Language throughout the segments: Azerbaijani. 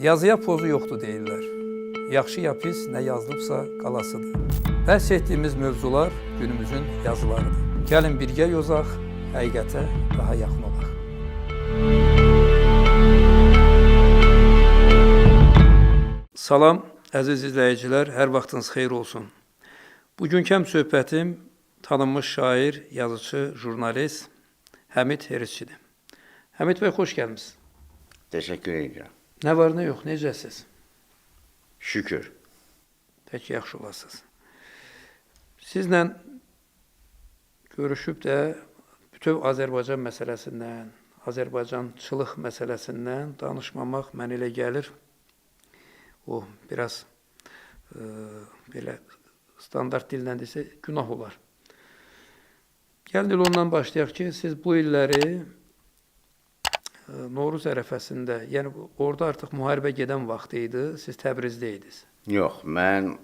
Yazıya pozu yoxdur deyirlər. Yaxşı ya pis, nə yazılıbsa qalasıdır. Bəhs etdiyimiz mövzular günümüzün yazılarıdır. Gəlin birgə yozaq, həqiqətə daha yaxın olaq. Salam, əziz izləyicilər, hər vaxtınız xeyir olsun. Bugünkü söhbətim tanınmış şair, yazıcı, jurnalist Həmid Herizçidir. Həmid bəy, xoş gəlmişsiniz. Teşekkür ederim. Nə var, nə yox, necəsiz? Şükür. Pək yaxşı olasınız. Sizlə görüşüb də bütöv Azərbaycan məsələsindən, Azərbaycançılıq məsələsindən danışmamaq mən elə gəlir. O, biraz belə standart dillə desə günah olar. Gəlin ondan başlayaq ki, siz bu illəri Novruz ərəfəsində, yəni orada artıq müharibə gedən vaxt idi, siz Təbrizdə idiniz. Yox,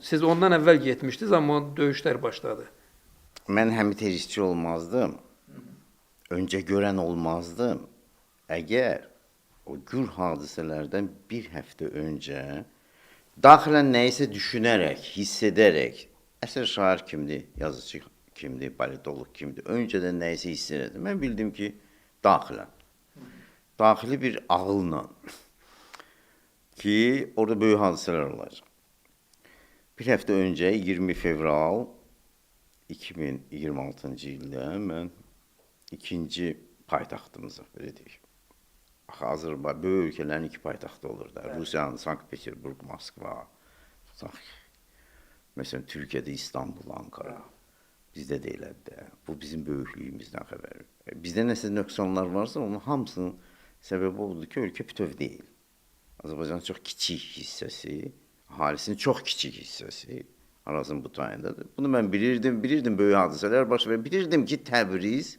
Siz ondan əvvəl getmişdiniz, amma döyüşlər başladı. mən Həmid Herizçi olmazdım. Öncə görən olmazdım. Əgər o gür hadisələrdən bir həftə öncə daxilən nəyisə düşünərək, hiss edərək, əsər şair kimdir, yazıcı kimdir, politolog kimdir, öncədən nəyisə hiss edirdim. Mən bildim ki, daxili bir ağılla ki, orada böyük hadisələr olacaq. Bir həftə öncə 20 fevral 2026-cı ildə mən ikinci paytaxtımıza, belə deyək. Axı, Azərbaycan, böyük ölkələrin iki paytaxtı olur da. Rusiyanın Sankt-Peterburg, Moskva, məsələn, Türkiyədə İstanbul, Ankara. Bizdə deyilədi də. Bu bizim böyüklüyümüzdən xəbər. Bizdə nəsə nöqsanlar varsa, onun hamısının səbəbi odur ki, ölkə bütöv deyil. Azərbaycanın çox kiçik hissəsi, ahalisinin çox kiçik hissəsi Arazın bu tayındadır. Bunu mən bilirdim böyük hadisələr baş verir. Bilirdim ki, Təbriz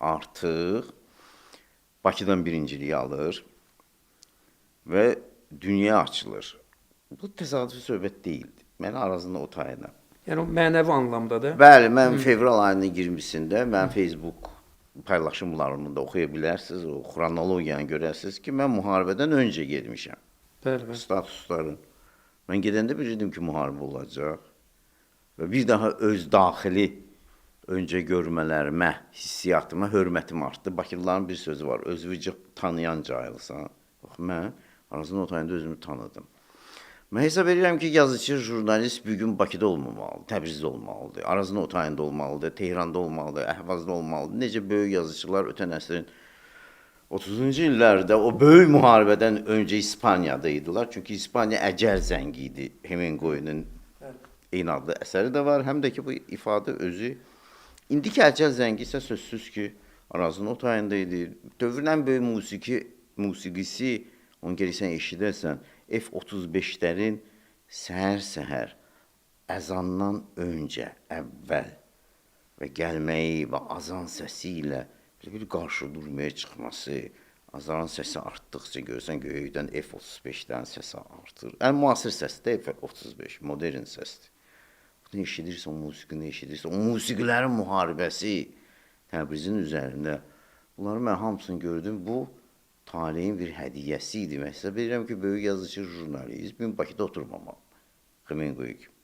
artıq Bakıdan birinciliyi alır və dünya açılır. Bu təsadüfi söhbət deyildi. Mən Arazın o tayına. Yəni, mənəvi anlamdadır. Bəli, mən fevral ayının 20-sində mən Facebook paylaşımlarımı da oxuya bilərsiniz, o xronologiyanı görərsiniz ki, mən müharibədən öncə getmişəm. Bəli. Statusların. Mən gedəndə bilirdim ki, müharibə olacaq və bir daha öz daxili öncə görmələrimə, hissiyatıma hörmətim artdı. Bakılıların bir sözü var, özünü tanıyan cahilsən. Bax, mən Arazın o tayında özümü tanıdım. Mən hesab edirəm ki, yazıcı, jurnalist bugün Bakıda olmamalıdır, Təbrizdə olmalıdır, Arazın o tayında olmalıdır, Tehranda olmalıdır, Əhvazda olmalıdır. Necə böyük yazıcılar ötən əsrin 30-cu illərdə o böyük müharibədən öncə İspaniyada idilər. Çünki İspaniya əcəl zəngi idi. Hemingway'nin eyni adlı əsəri də var. Həm də ki, bu ifadə özü. İndiki əcəl zəngi isə sözsüz ki, Arazın o tayında idi. Dövrün ən böyük musiqisi, onu gəlirsən eşidərsən, F-35-lərin səhər-səhər əzandan öncə, əvvəl və gəlməyi və azan səsi ilə bir qarşı durmaya çıxması, azanın səsi artdıqca görürsən, göydən F-35-dən səsi artır. Ən müasir səsdir F-35, modern səsdir. Bunu eşidirsən, o musiqini eşidirsən, o musiqilərin müharibəsi Təbrizin üzərində. Bunları mən hamısını gördüm, bu taleyin bir hədiyyəsi idi. Mən hesab edirəm ki, böyük yazıcı, jurnalist bir Bakıda oturmamalı. Hemingway kimi.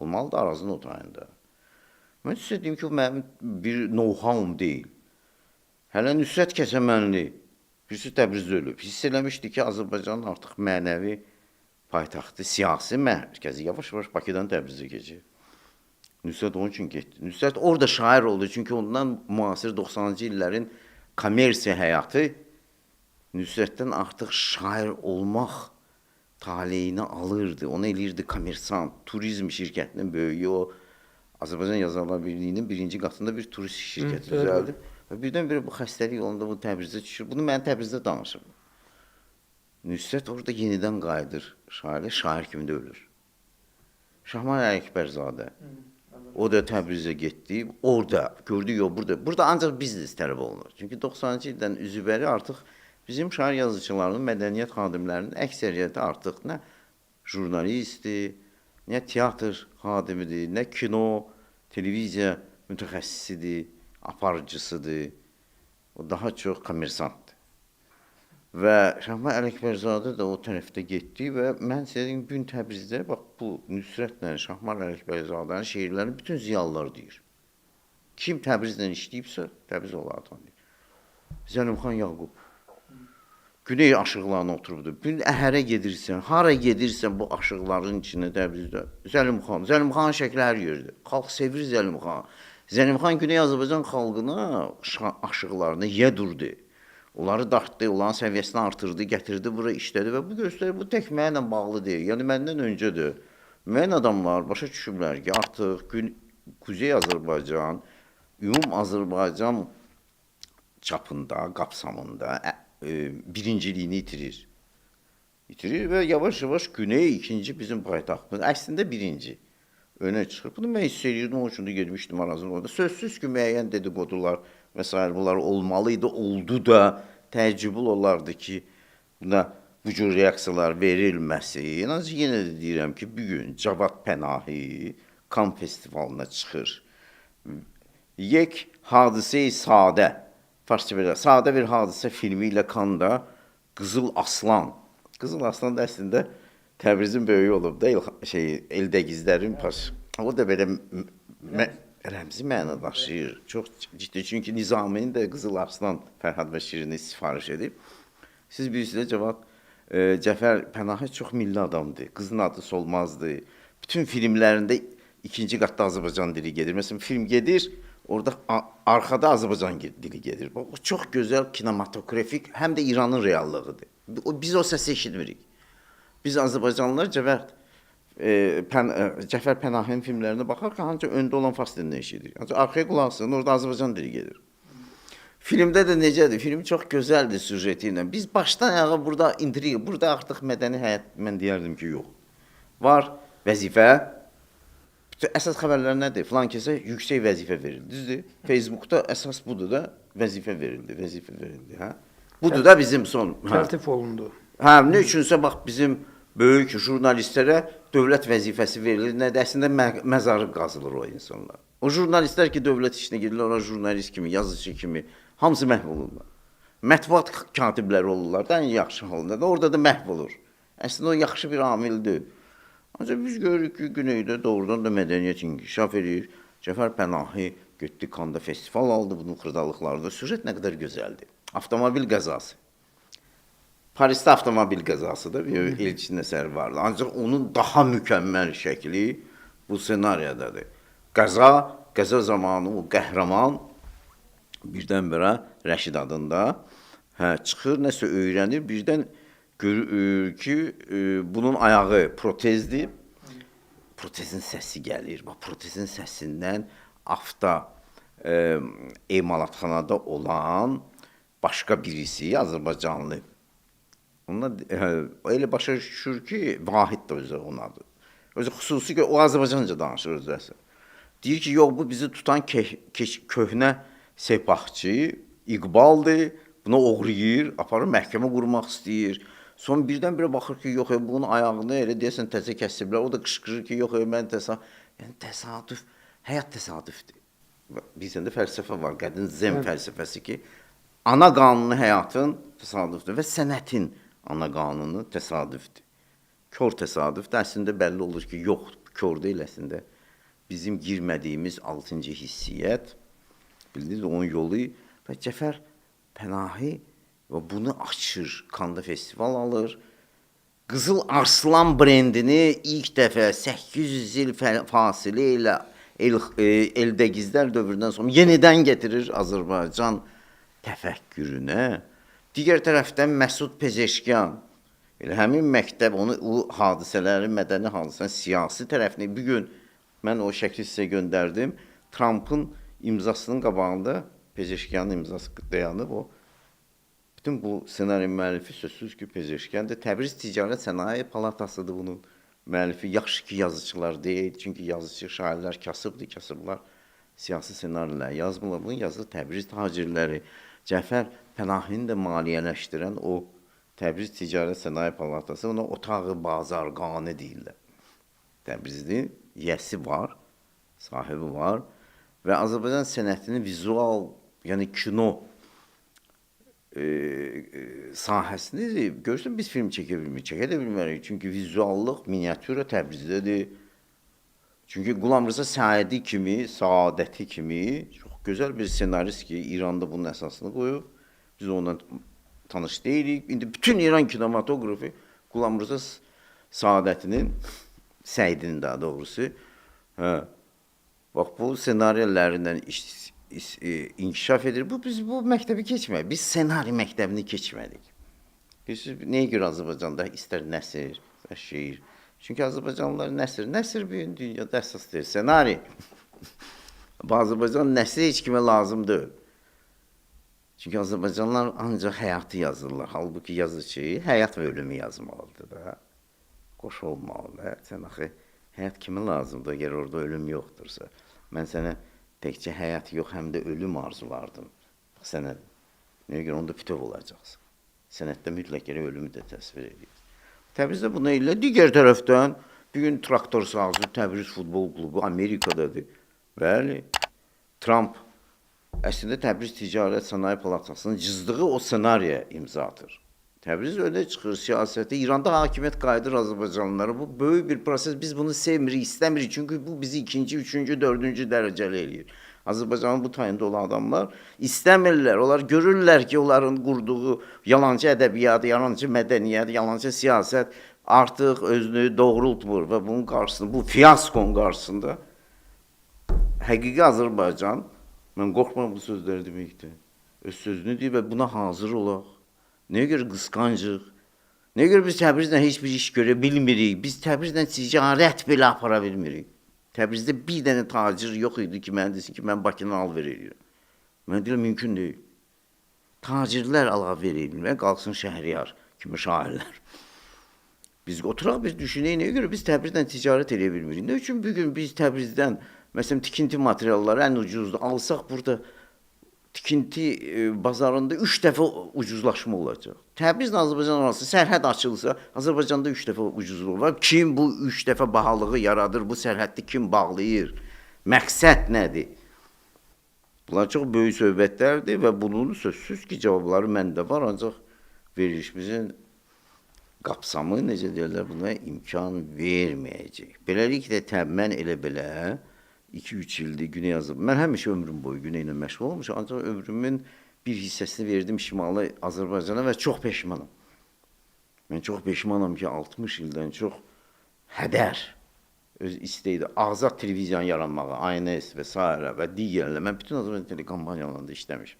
Olmalı da Arazın o tayında. Mən hiss etdim ki, o mənim bir know-how'um deyil. Hələ Nüsrət Kəsəmənli, birisi Təbrizdə ölüb. Hiss eləmişdi ki, Azərbaycanın artıq mənəvi paytaxtı, siyasi mərkəzi yavaş-yavaş Bakıdan Təbrizə keçir. Nüsrət onun üçün getdi. Nüsrət orada şair oldu, çünki ondan müasir 90-cı illərin kommersiya həyatı Nüsrətdən artıq şair olmaq taleyini alırdı. Onu eləyirdi kommersant, turizm şirkətinin böyüyü, o Azərbaycan Yazarlar Birliyinin birinci qatında bir turist şirkəti düzəldi. Və birdən-birə bu xəstəlik onda bu Təbrizdə düşür. Bunu mən Təbrizdə danışım. Nüsrət orada yenidən qayıdır şairə, şair kimi də ölür. Şahmar Əkbərzadə, o da Təbrizə getdi, orada gördü, yox, burada ancaq biznes tələb olunur. Çünki 90-cı ildən üzübəri artıq bizim şair yazıcılarının, mədəniyyət xadimlərinin əksəriyyəti artıq nə jurnalistdir, nə teatr xadimidir, nə kino, televiziya mütəxəssisidir, aparıcısıdır. O daha çox kommersantdır. Və Şahmar Ələkbərzadə də o tərəfdə getdi və mən sizin gün Təbrizdə bax bu Nüsrətlə Şahmar Ələkbərzadənin şeirlərini bütün ziyalılar deyir. Kim Təbrizlə işləyibsə, Təbriz olardı tanıyır. Zəlimxan Yaqub Güney aşıqlarına oturubdu. Bir əhərə gedirsən, hara gedirsən bu aşıqların içində Təbrizdə Zəlimxan, Zəlimxanın şəkli hər yerdə. Xalq sevir Zəlimxan. Zəlimxan Güney Azərbaycan xalqına aşıqlarını yedurdu. Onları dartdı, onların səviyyəsini artırdı, gətirdi, bura işlədi və bu göstərir, bu tək mənlə bağlı deyil. Yəni məndən öncədir. Müəyyən adamlar başa düşüblər ki, artıq Kuzey Azərbaycan, ümum Azərbaycan çapında, qapsamında birinciliyini itirir. İtirir və yavaş-yavaş Güney ikinci bizim paytaxtımız, əslində birinci önə çıxır. Bunu mən hiss edirdim, onun üçün də gedmişdim arazın orada. Sözsüz ki, müəyyən dedikodular və s. bunlar olmalıydı, oldu da təəccübül olardı ki, buna bu cür reaksiyalar verilməsi. Ancaq yenə də deyirəm ki, bugün Cavad Pənahi Kan festivalına çıxır. Yek hadisə-i sadə, farsça belə, sadə bir hadisə filmi ilə Kanda Qızıl Aslan. Qızıl Aslan da əslində Təbrizin böyüyü olub da, Eldəgizlərin paşı. O da belə rəmzi məna daşıyır. Çox ciddi. Çünki Nizaminin də Qızıl Arslan Fərhad Bəşirini sifariş edib. Siz bilirsiniz, Cəfər Pənahi çox milli adamdır. Qızın adı solmazdı. Bütün filmlərində ikinci qatda Azərbaycan dili gedir. Məsələn, film gedir, orada arxada Azərbaycan dili gedir. O çox gözəl kinematografik, həm də İranın reallığıdır. Biz o səsi eşitmirik. Biz Azərbaycanlılar Cəfər Pənahinin filmlərinə baxarkən ancaq öndə olan fars dilini eşidir. Ancaq arxaya qulaq asın, orada Azərbaycan dili gedir. Filmdə də necədir? Film çox gözəldir süjeti ilə. Biz başdan ayağa burada intriga, burada artıq mədəni həyat, mən deyərdim ki, yox. Var vəzifə, əsas xəbərlər nədir? Filan kəsə yüksək vəzifə verildi, düzdür? Facebookda əsas budur da vəzifə verildi. Budur da bizim son. Tərtib olundu. Ne üçünsə bax bizim böyük jurnalistlərə dövlət vəzifəsi verilir. Nədir? Əslində məzarı qazılır o insanlar. O jurnalistlər ki, dövlət işinə gedirlər, ora jurnalist kimi, yazıcı kimi, hamısı məhv olurlar. Mətbuat katibləri olurlar da, ən yaxşı halında da, orada da məhv olur. Əslində o yaxşı bir amildir. Ancaq biz görürük ki, Güneydə doğrudan da mədəniyyət inkişaf edir. Cəfər Pənahi getdi Kanda festival aldı, bunun xırdalıqlarında. Süjet nə qədər gözəldir. Avtomobil qəzası. Parisdə avtomobil qəzası da bir elçinin əsəri vardı. Ancaq onun daha mükəmməl şəkli bu senariyadadır. Qəza zamanı o qəhrəman birdən-birə Rəşid adında çıxır, nəsə öyrənir, birdən görür ki, bunun ayağı protezdir. Protezin səsi gəlir. Protezin səsindən emalatxanada olan başqa birisi, Azərbaycanlı. Elə başa düşür ki, Vahid də özü onun adı. Özü xüsusi ki, o Azərbaycanca danışır özəsi. Deyir ki, yox, bu bizi tutan köhnə sepahçı, İqbaldır, buna oğrayır, aparır, məhkəmə qurmaq istəyir. Son birdən-birə baxır ki, yox, bunun ayağını elə deyəsən təzə kəsiblər. O da qışqırır ki, yox, mən təsadüf, həyat təsadüfdür. Bizdə fəlsəfə var, qədin Zen fəlsəfəsi ki, ana qanunu həyatın təsadüfdür və sənətin ana qanunu təsadüfdür. Kör təsadüfdür. Əslində bəlli olur ki, yox, kör deyil əslində. Bizim girmədiyimiz 6-cı hissiyyət, bildiniz, onun yolu və Cəfər Pənahi bunu açır, Kanda festival alır. Qızıl Arslan brendini ilk dəfə 800 il fasilə ilə Eldəgizlər dövründən sonra yenidən getirir Azərbaycan təfəkkürünə. Digər tərəfdən Məsud Pezeşkan, həmin məktəb, o hadisələrin, mədəni hadisələrin siyasi tərəfini bir gün mən o şəkli sizə göndərdim. Trump'ın imzasının qabağında Pezeşkanın imzası dayanıb o. Bütün bu senarinin müəllifi sözsüz ki, Pezeşkandır. Təbriz Ticarət Sənaye Palatasıdır bunun müəllifi. Yaxşı ki, yazıçılar deyil. Çünki yazıcı şairlər kasıblar. Siyasi senarilər yazmırlar. Bunu yazır Təbriz tacirləri. Cəfər Pənahini də maliyyələşdirən o Təbriz Ticarət Sənaye Palatası, ona otağı bazarqanı deyirlər. Təbrizli yəsi var, sahibi var və Azərbaycan sənətinin vizual, yəni kino sahəsini görürsən biz film çəkə bilmirik, çəkə də bilmərik. Çünki vizuallıq, miniatüra Təbrizdədir. Çünki Qulam Rza Səadəti kimi çox gözəl bir senarist ki, İranda bunun əsasını qoyub. Biz ondan tanış deyilik. İndi bütün İran kinematografi Qulam Rza Səidinin daha doğrusu. Hə. Bax bu senarilərindən inkişaf edir. Biz bu məktəbi keçmədik. Biz senari məktəbini keçmədik. Nəyə görə Azərbaycanda istər nəsr, istər şeir. Çünki Azərbaycanlılar nəsr bir dünyada əsas deyil. Senari. Azərbaycan nəsri heç kimə lazım deyil. Çünki Azərbaycanlılar ancaq həyatı yazırlar. Halbuki yazıcı həyat və ölümü yazmalıdır da. Qoş olmalıdır. Sən axı həyat kimə lazımdır, əgər orada ölüm yoxdursa. Mən sənə təkcə həyat yox, həm də ölüm arzulardım. Sənə, nəyə görə onda bütöv olacaqsın. Sənətdə mütləq yerə ölümü də təsvir edir. Təbrizdə buna ilə digər tərəfdən, bir gün traktor sahası Təbriz Futbol Klubu Amerikadadır. Bəli, Trump əslində Təbriz Ticarət Sənaye Palatasının cızdığı o senariyə imza atır. Təbriz öyle çıxır siyasəti. İranda hakimiyyət qayıdır Azərbaycanlılara. Bu böyük bir proses. Biz bunu sevmirik, istəmirik. Çünki bu bizi ikinci, üçüncü, dördüncü dərəcəli eləyir. Azərbaycanın bu tayında olan adamlar istəmirlər. Onlar görürlər ki, onların qurduğu yalancı ədəbiyyat, yalancı mədəniyyət, yalancı siyasət artıq özünü doğrultmur və bunun qarşısında, bu fiaskonun qarşısında həqiqi Azərbaycan, mən qorxmam bu sözləri deməkdir, öz sözünü deyib və buna hazır olaq. Nəyə görə qısqancıq? Nəyə görə biz Təbrizlə heç bir iş görə bilmirik? Biz Təbrizlə ticarət belə apara bilmirik. Təbrizdə bir dənə tacir yox idi ki, mənə desin ki, mən Bakıdan al-ver edirəm. Mən deyirəm, mümkün deyil. Tacirlər al-ver edirəm, qalxsın Şəhriyar kimi şairlər. Biz oturaq, biz düşünək, nəyə görə biz Təbrizlə ticarət edə bilmirik? Nə üçün bugün biz Təbrizdən, məsələn, tikinti materialları ən ucuzdur, alsaq burada tikinti bazarında 3 dəfə ucuzlaşma olacaq. Təbrizlə Azərbaycan arası sərhəd açılsa, Azərbaycanda 3 dəfə ucuzluq var. Kim bu 3 dəfə bahalığı yaradır, bu sərhəddi kim bağlayır? Məqsəd nədir? Bunlar çox böyük söhbətlərdir və bunun sözsüz ki, cavabları məndə var, ancaq verilişimizin qapsamı, necə deyirlər, buna imkan verməyəcək. Beləliklə, mən elə belə 2-3 ildir Güney Azərbaycan. Mən həmişə ömrüm boyu Güneylə məşğul olmuşam, ancaq ömrümün bir hissəsini verdim Şimali Azərbaycana və çox peşmanam. Mən çox peşmanam ki, 60 ildən çox hədər, öz istəydi, azad televiziyanı yaranmağa, ANS və s. və digərlə, mən bütün Azərbaycan telekampanyalarında işləmişim.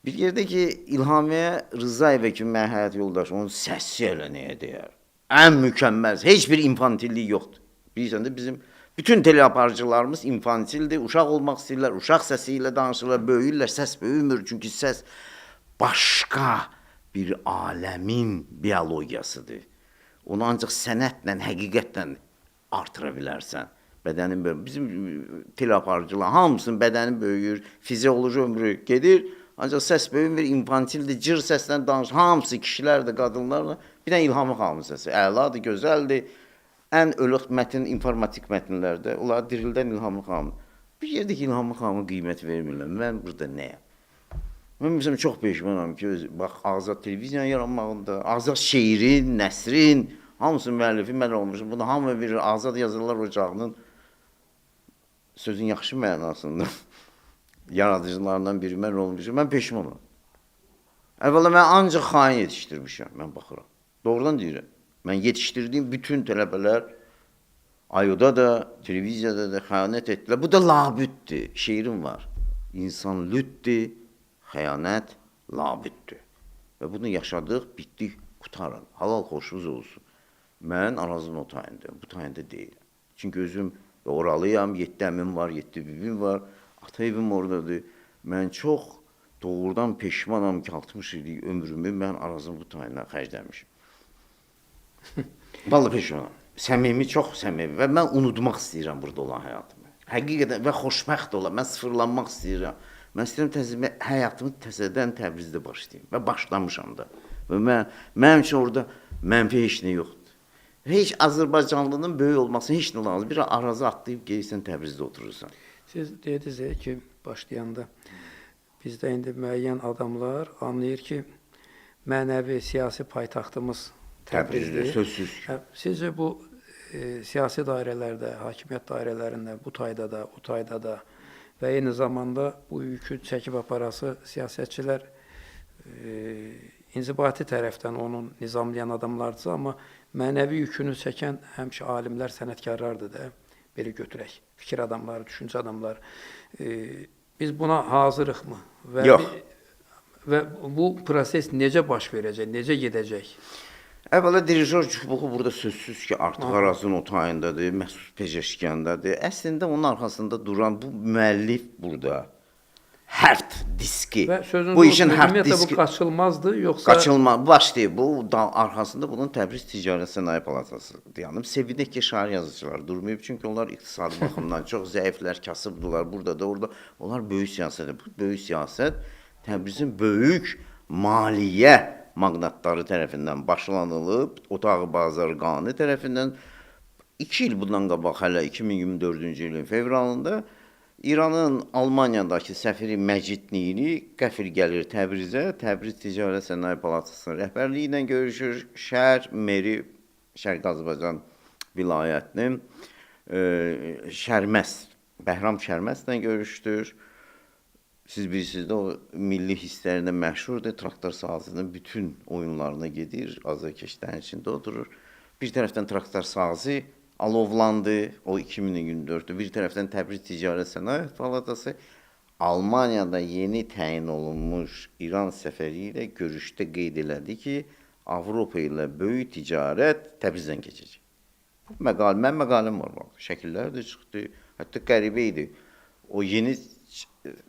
Bir yerdə ki, İlhamiyə Rızayevə kimi mən həyat yoldaşı, onun səsi elə nəyə deyər? Ən mükəmməl, heç bir infantillik yoxdur. Bilirsən də bizim bütün teleaparıcılarımız infantildir, uşaq olmaq istəyirlər, uşaq səsi ilə danışırlar, böyüyürlər, səs böyümür. Çünki səs başqa bir aləmin biologiyasıdır. Onu ancaq sənətlə, həqiqətlə artıra bilərsən. Bədənin böyür. Bizim teleaparıcılar hamısının bədəni böyüyür, fizioloji ömrü gedir, ancaq səs böyümür, infantildir, cır səslə danışır. Hamısı kişilər də, qadınlarla. Bir dənə İlhamı xanımın səsi, əladır, gözəldir. Ən ölük mətin, informatik mətnlərdə, onları dirildən İlhamlı xanım. Bir yerdə ki, İlhamlı xanımı qiymət vermirlər. Mən burada nəyəm? Mən məsələn, çox peşmanam ki, bax, azad televiziyanın yaranmağında, azad şeirin, nəsrin, hamısının müəllifi mən olmuşum. Bunu hamı bilir, azad yazırlar ocağının sözün yaxşı mənasında yaradıcılarından biri mən olmuşum. Mən peşmanam. Əvvəla mən ancaq xain yetişdirmişəm, mən baxıram. Doğrudan deyirəm. Mən yetişdirdiyim bütün tələbələr Ayoda da, televiziyada da xəyanət etdilər. Bu da labüddür. Şeirim var. İnsan lüddür, xəyanət labüddür. Və bunu yaşadıq, bitdik, qutarın. Halal xoşunuz olsun. Mən Arazın o tayındayım, bu tayında deyiləm. Çünki özüm oralıyam, 7 əmim var, 7 bibim var. Ata evim oradadır. Mən çox doğrudan peşmanam ki, 60 illik ömrümü mən Arazın bu tayına xərcləmişim. Vallahi peşmanam. Səmimi, çox səmimi və mən unutmaq istəyirəm burada olan həyatımı. Həqiqətən və xoşbəxt olam, mən sıfırlanmaq istəyirəm. Mən istəyirəm həyatımı təzədən Təbrizdə başlayayım və başlamışam da. Və mənim üçün orada mənfi heç nə yoxdur. Heç Azərbaycanlının böyük olmasına heç nə lazım. Bir arazı atlayıb gelirsən Təbrizdə oturursan. Siz dediniz ki, başlayanda bizdə indi müəyyən adamlar anlayır ki, mənəvi siyasi paytaxtımız Təbrizdir, Təbrizdir. sözsüz. Sizcə bu siyasi dairələrdə, hakimiyyət dairələrində, bu tayda da, o tayda da və eyni zamanda bu yükü çəkib aparası siyasətçilər inzibati tərəfdən onun nizamlayan adamlardırsa, amma mənəvi yükünü çəkən həmişə alimlər, sənətkarlardır da, belə götürək, fikir adamları, düşüncə adamları. Biz buna hazırıqmı? Yox. Və bu proses necə baş verəcək, necə gedəcək? Əvvəla dirijor çubuğu burada sözsüz ki, artıq Arazın o tayındadır, Məsud Pezeşkiyandadır. Əslində onun arxasında duran bu müəllif burada hərd diski. Və sözünüzü Bu işin hərd ümumiyyətlə diski bu qaçılmazdı, yoxsa başlayıb. Bu arxasında bunun Təbriz Ticarət Sənaye Palatasıdır. Yəni sevinək ki, şair yazıcılar durmayıb, çünki onlar iqtisadi baxımdan çox zəiflər, kasıbdılar burada da, orada. Onlar böyük siyasətdir. Bu böyük siyasət Təbrizin böyük maliyyə maqnatları tərəfindən başlanılıb, Otağı Bazar Qanuni tərəfindən 2 il bundan qabaq, hələ 2024-cü ilin fevralında İranın Almaniyadakı səfiri Məcid Nili qəfil gəlir Təbrizə, Təbriz Ticarət Sənaye Palatasının rəhbərliyi ilə görüşür, şəhər meri, Şərqi Azərbaycan vilayətinin Bəhram Şərməslə görüşdür. Siz bilirsiniz də, o milli hisslərində məşhurdur, traktor sazının bütün oyunlarına gedir, azərkeşlərin içində oturur. Bir tərəfdən traktor sazı alovlandı, o 2024-dür. Bir tərəfdən Təbriz Ticarət Sənaye Palatası Almaniyada yeni təyin olunmuş İran səfəri ilə görüşdə qeyd elədi ki, Avropa ilə böyük ticarət Təbrizdən keçəcək. Mən məqaləm var, şəkillər də çıxdı, hətta qəribə idi. O yeni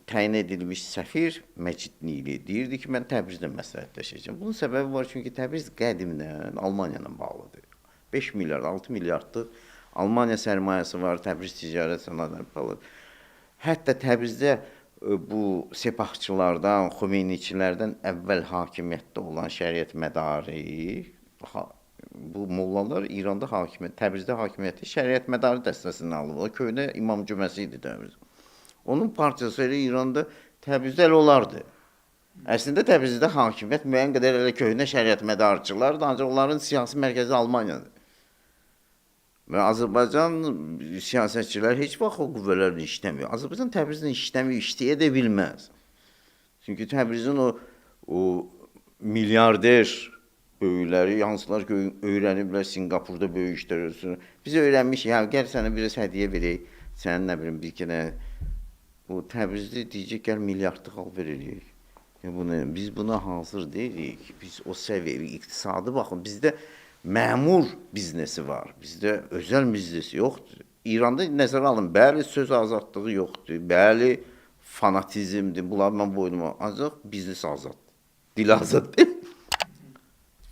təyin edilmiş səfir Məcid Nili deyirdi ki, mən Təbrizlə məsləhətləşəcəm. Bunun səbəbi var, çünki Təbriz qədimdən Almaniya ilə bağlıdır. 5 milyard, 6 milyardlıq Almaniya sərmayəsi var, Təbriz Ticarət Sənaye Palatası. Hətta Təbrizdə bu sepahçılardan, Xomeyniçilərdən əvvəl hakimiyyətdə olan şəriət mədarı, bu mollalar İranda hakimiyyət, Təbrizdə hakimiyyəti şəriət mədarı dəstəsindən alıb. O köhnə imam cüməsi idi Təbriz. Onun partiyası ilə İranda Təbrizdə elə olardı. Əslində Təbrizdə hakimiyyət müəyyən qədər elə köhnə şəriət mədarçılardır, ancaq onların siyasi mərkəzi Almaniyadır. Və Azərbaycan siyasətçilər heç vaxt o qüvvələrlə işləmir. Azərbaycan Təbrizlə işləmir, işləyə də bilməz. Çünki Təbrizin o milyarder böyükləri, hansılar ki, öyrəniblər Singapurda böyük işlər olsun. Biz öyrənmişik, gəl sənə biraz hədiyyə verək, sənin nə bilim bir kənə o Təbrizdə deyəcək, gəl milyardlıq al verəcək. Biz buna hazır deyilik, biz o səviyyəli iqtisadi baxın, bizdə məmur biznesi var, bizdə özəl biznesi yoxdur. İranda nəzərə alın, bəli söz azadlığı yoxdur, bəli fanatizmdir, bunlar mən boynuma, ancaq biznes azaddır, dil azaddır.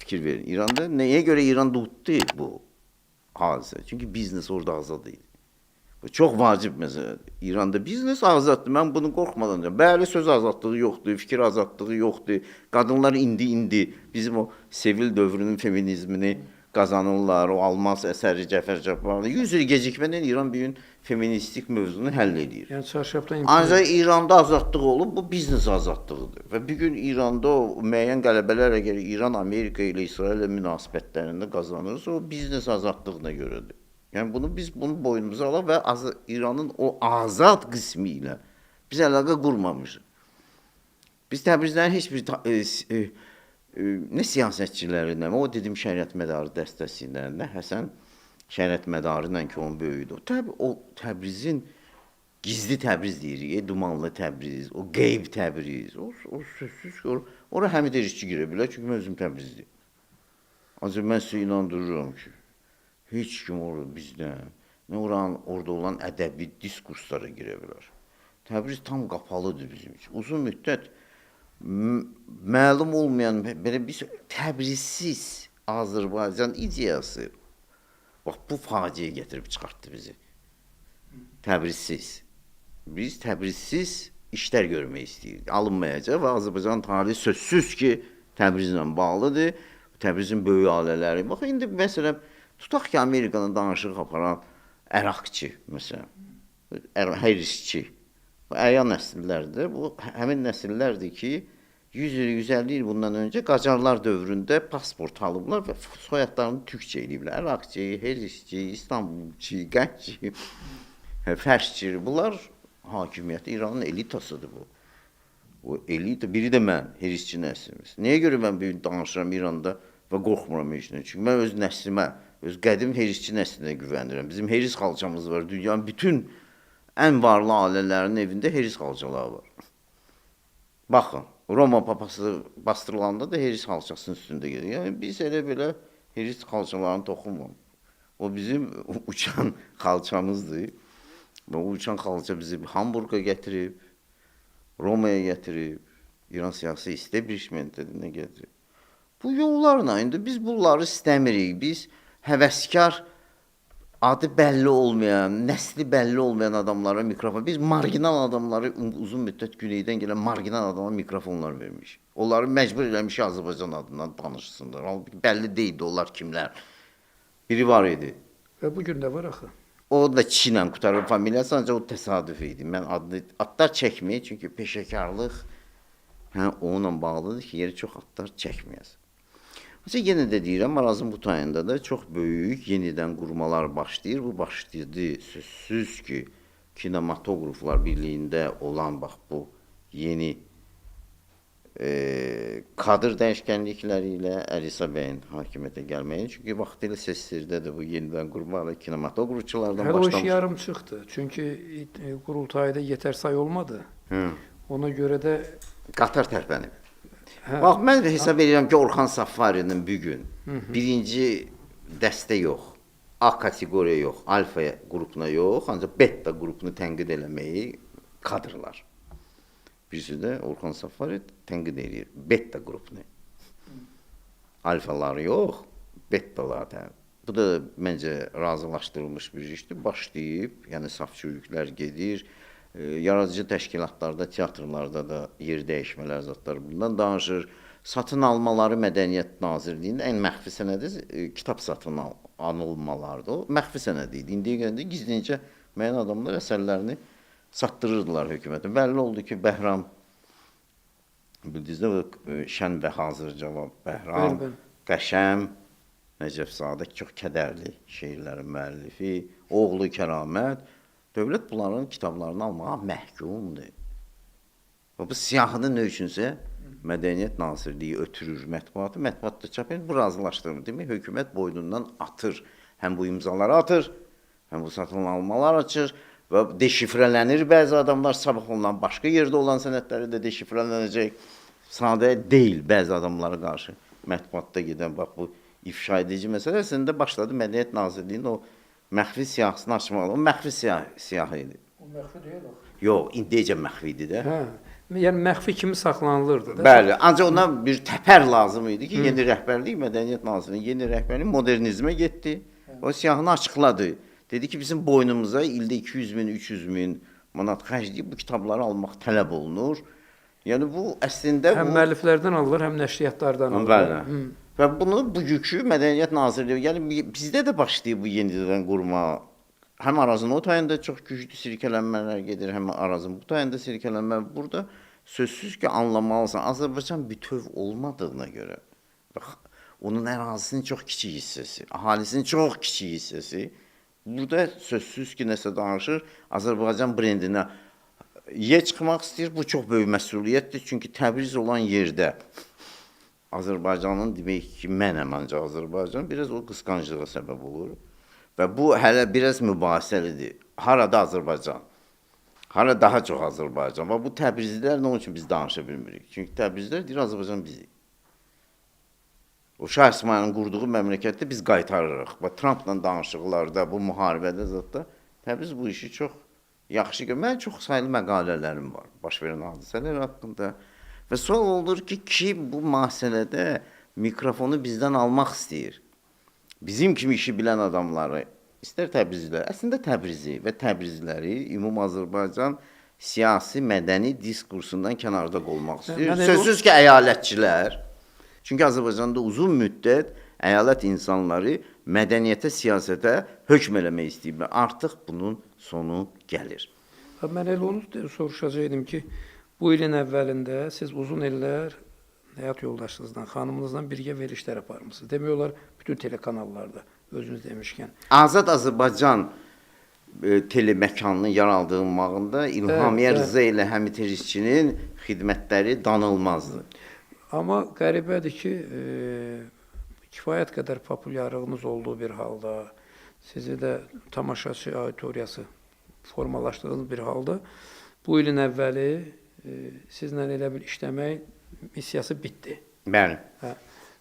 Fikir verin, İranda nəyə görə İran tutdu bu hadisə? Çünki biznes orada azad idi. Bu çox vacib məsələdir. İranda biznes azaddır. Mən bunu qorxmadan deyirəm. Bəli, söz azadlığı yoxdur, fikir azadlığı yoxdur. Qadınlar indi bizim o Sevil dövrünün feminizmini qazanırlar. O Almaz əsəri Cəfər Cabbarlı 100 il gecikmədən İran bir gün feministik mövzunu həll edir. Yəni çarşafdan Ancaq İranda azadlıq olub, bu biznes azadlığıdır. Və bir gün İranda o müəyyən qələbələr əgər İran Amerika ilə İsrail ilə münasibətlərində qazanırsa, o biznes azadlığına görədir. Yəni biz bunu boynumuza alaq və İranın o azad qismi ilə biz əlaqə qurmamışıq. Biz Təbrizdən heç bir nə siyasətçiləri, o dedim şəriət mədarı dəstəsi ilə, nə Həsən şəriət mədarı ilə ki, onun böyüdür. O Təbrizin gizli Təbriz deyirik, dumanlı Təbriz, o qeyb Təbriz, o sözsüz ki, ora həmid erişçi girə bilər, çünki mən özüm Təbrizdir. Ancaq mən sizə inandırıram ki, heç kim orada bizdən, nə orada olan ədəbi diskurslara girə bilər. Təbriz tam qapalıdır bizim üçün. Uzun müddət məlum olmayan, belə bir Təbrizsiz Azərbaycan ideyası, bax, bu faciə gətirib çıxartdı bizi. Təbrizsiz. Biz Təbrizsiz işlər görmək istəyirik. Alınmayacaq və Azərbaycan tarihi sözsüz ki, Təbrizlə bağlıdır. Təbrizin böyük ailələri. Bax, indi məsələn, tutaq ki, Amerikanın danışıq aparan əraqçı, məsələn, hərisçi, Bu əyan nəsillərdir. Bu həmin nəsillərdir ki, 100 il, 150 il bundan öncə Qacarlar dövründə pasport alıblar və soyadlarını türkçə eləyiblər. Əraqçı, Herisçi, İstanbulçi, Qəndçi, Fərsçi. Bunlar hakimiyyəti İranın elitasıdır bu. O elita, biri də mən, Herisçi nəslimiz. Nəyə görə mən bir danışıram İranda və qorxmuram heç nə? Çünki mən öz nəslimə, öz qədim Herisçi nəslinə güvənirəm. Bizim Heris xalçamız var. Dünyanın bütün ən varlı ailələrinin evində Heris xalçaları var. Baxın, Roma papası bastırılanda da Heris xalçasının üstündə gedir. Yəni biz elə belə Heris xalçalarını toxunmam. O bizim uçan xalçamızdır. Və o uçan xalça bizi Hamburqa gətirib, Romaya gətirib, İran siyasi establishment'inə gətirib. Bu yollarla indi biz bunları istəmirik. Biz həvəskar, adı bəlli olmayan, nəsli bəlli olmayan adamlara mikrofon, biz marginal adamları uzun müddət güneydən gələn marginal adamlara mikrofonlar vermiş. Onları məcbur eləmiş Azərbaycan adından danışsınlar. Halbuki bəlli deyildi onlar kimlər. Biri var idi. Və bugün də var axı. O da kişi ilə qutarır familiyası, ancaq o təsadüf idi. Mən adlar çəkməyə, çünki peşəkarlıq onunla bağlıdır ki, yeri çox adlar çəkməyəsin. Ancaq yenə də deyirəm, Arazın bu tayında da çox böyük yenidən qurmalar başlayır. Bu başladı sözsüz ki, Kinematograflar Birliyində olan bax bu yeni kadr dəyişkənlikləri ilə Əlisa bəyin hakimiyyətə gəlməyi. Çünki vaxtilə sesirdə də bu yenidən qurmalar kinematografçılardan başlamış. Hələ o iş yarım çıxdı. Çünki qurultayda yetər say olmadı. Ona görə də qatar tərpənib. Bax, mən hesab edirəm ki, Orxan Safarinin bugün birinci dəstə yox, A kateqoriya yox, alfa qrupuna yox, ancaq beta qrupunu tənqid eləməyi kadrlar. Birisi də Orxan Safari tənqid edir beta qrupunu. Alfalar yox, betalar da. Bu da məncə razılaşdırılmış bir işdir. Başlayıb, yəni saf çürüklər gedir. Yaradıcı təşkilatlarda, teatrlarda da yer dəyişmələr zatlar bundan danışır. Satın almaları Mədəniyyət Nazirliyində ən məxfi sənədi kitab satın alınmalardır. O məxfi sənədi idi. İndiyə gəldikdə gizlincə müəyyən adamlar əsərlərini satdırırdılar hökumətə. Bəlli oldu ki, Bəhram, bildinizdə şən və hazır cavab, Bəhram, Qəşəm, Nəcəfzadə çox kədərli şeirlərin müəllifi, oğlu Kəramət, dövlət bunların kitablarını almağa məhkumdur. Bu siyahını nə üçünsə Mədəniyyət Nazirliyi ötürür mətbuatı, mətbuat da çap edir, bu razılaşdırmır. Demək, hökumət boynundan atır. Həm bu imzaları atır, həm bu satın almalar açır və deşifrələnir. Bəzi adamlar sabah ondan başqa yerdə olan sənədləri də deşifrələnəcək. Sadə deyil bəzi adamlara qarşı mətbuatda gedən bax bu ifşa edici məsələsində başladı Mədəniyyət Nazirliyinin o məxfi siyahısını açmalı. O məxfi siyahı idi. O məxfi deyil o. Yox, indiyəcə məxfi idi də. Yəni məxfi kimi saxlanılırdı da. Bəli, ancaq ona bir təpər lazım idi ki, yeni rəhbərlik, Mədəniyyət Nazirliyinin yeni rəhbərlik modernizmə getdi. O siyahını açıqladı. Dedi ki, bizim boynumuza ildə 200 min, 300 min manat xərcləyib bu kitabları almaq tələb olunur. Yəni bu əslində həm müəlliflərdən alınır, həm nəşriyyatlardan alınır. Bəli. Və bunu bugünkü Mədəniyyət Nazirliyi, yəni bizdə də başlayıb bu yenidən qurma. Həm Arazın o tayında çox güclü sirkələnmələr gedir, həm Arazın bu tayında sirkələnmələr. Burada sözsüz ki, anlamalısan, Azərbaycan bütöv olmadığına görə, bax, onun ərazisinin çox kiçik hissəsi, ahalisinin çox kiçik hissəsi, burada sözsüz ki, nəsə danışır, Azərbaycan brendinə çıxmaq istəyir, bu çox böyük məsuliyyətdir, çünki Təbriz olan yerdə Azərbaycanın demək ki, mənəm ancaq Azərbaycan, biraz o qısqanclığa səbəb olur. Və bu hələ biraz mübahisəlidir. Harada Azərbaycan? Hara daha çox Azərbaycan? Və bu Təbrizlilər nə üçün biz danışa bilmirik? Çünki Təbrizlər deyir, Azərbaycan bizik. O Şah İsmailin qurduğu məmləkətdə biz qaytarırıq. Və Trumpla danışıqlarda, bu müharibədə zətdə Təbriz bu işi çox yaxşı görür. Mənim çox sayılı məqalələrim var, baş verən hadisələr haqqında. Və sual olur ki, kim bu məsələdə mikrofonu bizdən almaq istəyir? Bizim kimi işi bilən adamları, istər Təbrizlər, əslində Təbrizi və Təbrizləri ümum Azərbaycan siyasi, mədəni diskursundan kənarda qolmaq istəyir. Sözsüz ki, əyalətçilər, çünki Azərbaycanda uzun müddət əyalət insanları mədəniyyətə, siyasətə hökm eləmək istəyirlər. Artıq bunun sonu gəlir. Mən elə onu soruşacaqdım ki, bu ilin əvvəlində siz uzun illər həyat yoldaşınızla, xanımınızla birgə verilişlər aparmısınız. Demək olar bütün telekanallarda özünüz demişkən. Azad Azərbaycan teleməkanının yaradılmağında İlhamiyə Bəli, Rza ilə Həmid Rizkinin xidmətləri danılmazdı. Amma qəribədir ki, kifayət qədər populyarlığınız olduğu bir halda, sizi də tamaşaçı auditoriyası formalaşdığınız bir halda bu ilin əvvəli sizlə elə bir işləmək missiyası bitdi. Bəli. Hə.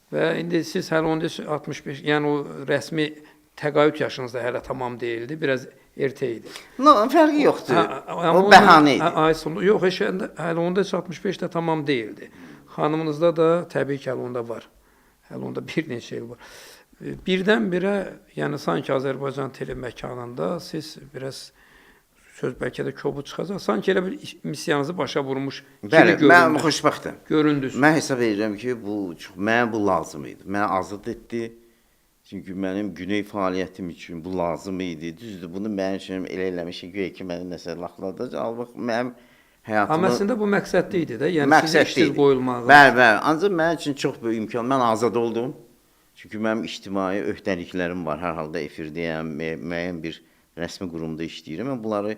Və indi siz hələ onda 65, yəni o rəsmi təqaüd yaşınızda hələ tamam deyildi, biraz ertə idi. No, fərqi yoxdur. Amma O bəhanə idi. Ay sonu yox, heç hələ onda 65 də tamam deyildi. Xanımınızda da təbii ki, hələ onda var. Hələ onda bir neçə il var. Birdən-birə, yəni sanki Azərbaycan teleməkanında siz biraz söz bəlkə də kobud çıxacaq, sanki elə bir missiyanızı başa vurmuş kimi Bəli, mən göründünüz. xoşbəxtəm. Göründünüz. Mən hesab edirəm ki, mənə bu lazım idi. Mənə azad etdi. Çünki mənim güney fəaliyyətim üçün bu lazım idi. Düzdür, bunu mənim üçün elə eləmişik ki, məni nəsə laxladacaq. Albaq mənim həyatımı... Amma əslində bu məqsədli idi də, yəni sizin işsiz qoyulmağınız. Bəli. Ancaq mənim üçün çox böyük imkan. Mən azad oldum. Çünki mənim ictimai öhdəliklərim var. Hər halda efirdəyəm, müəyyən bir rəsmi qurumda işləyirəm. Mən bunları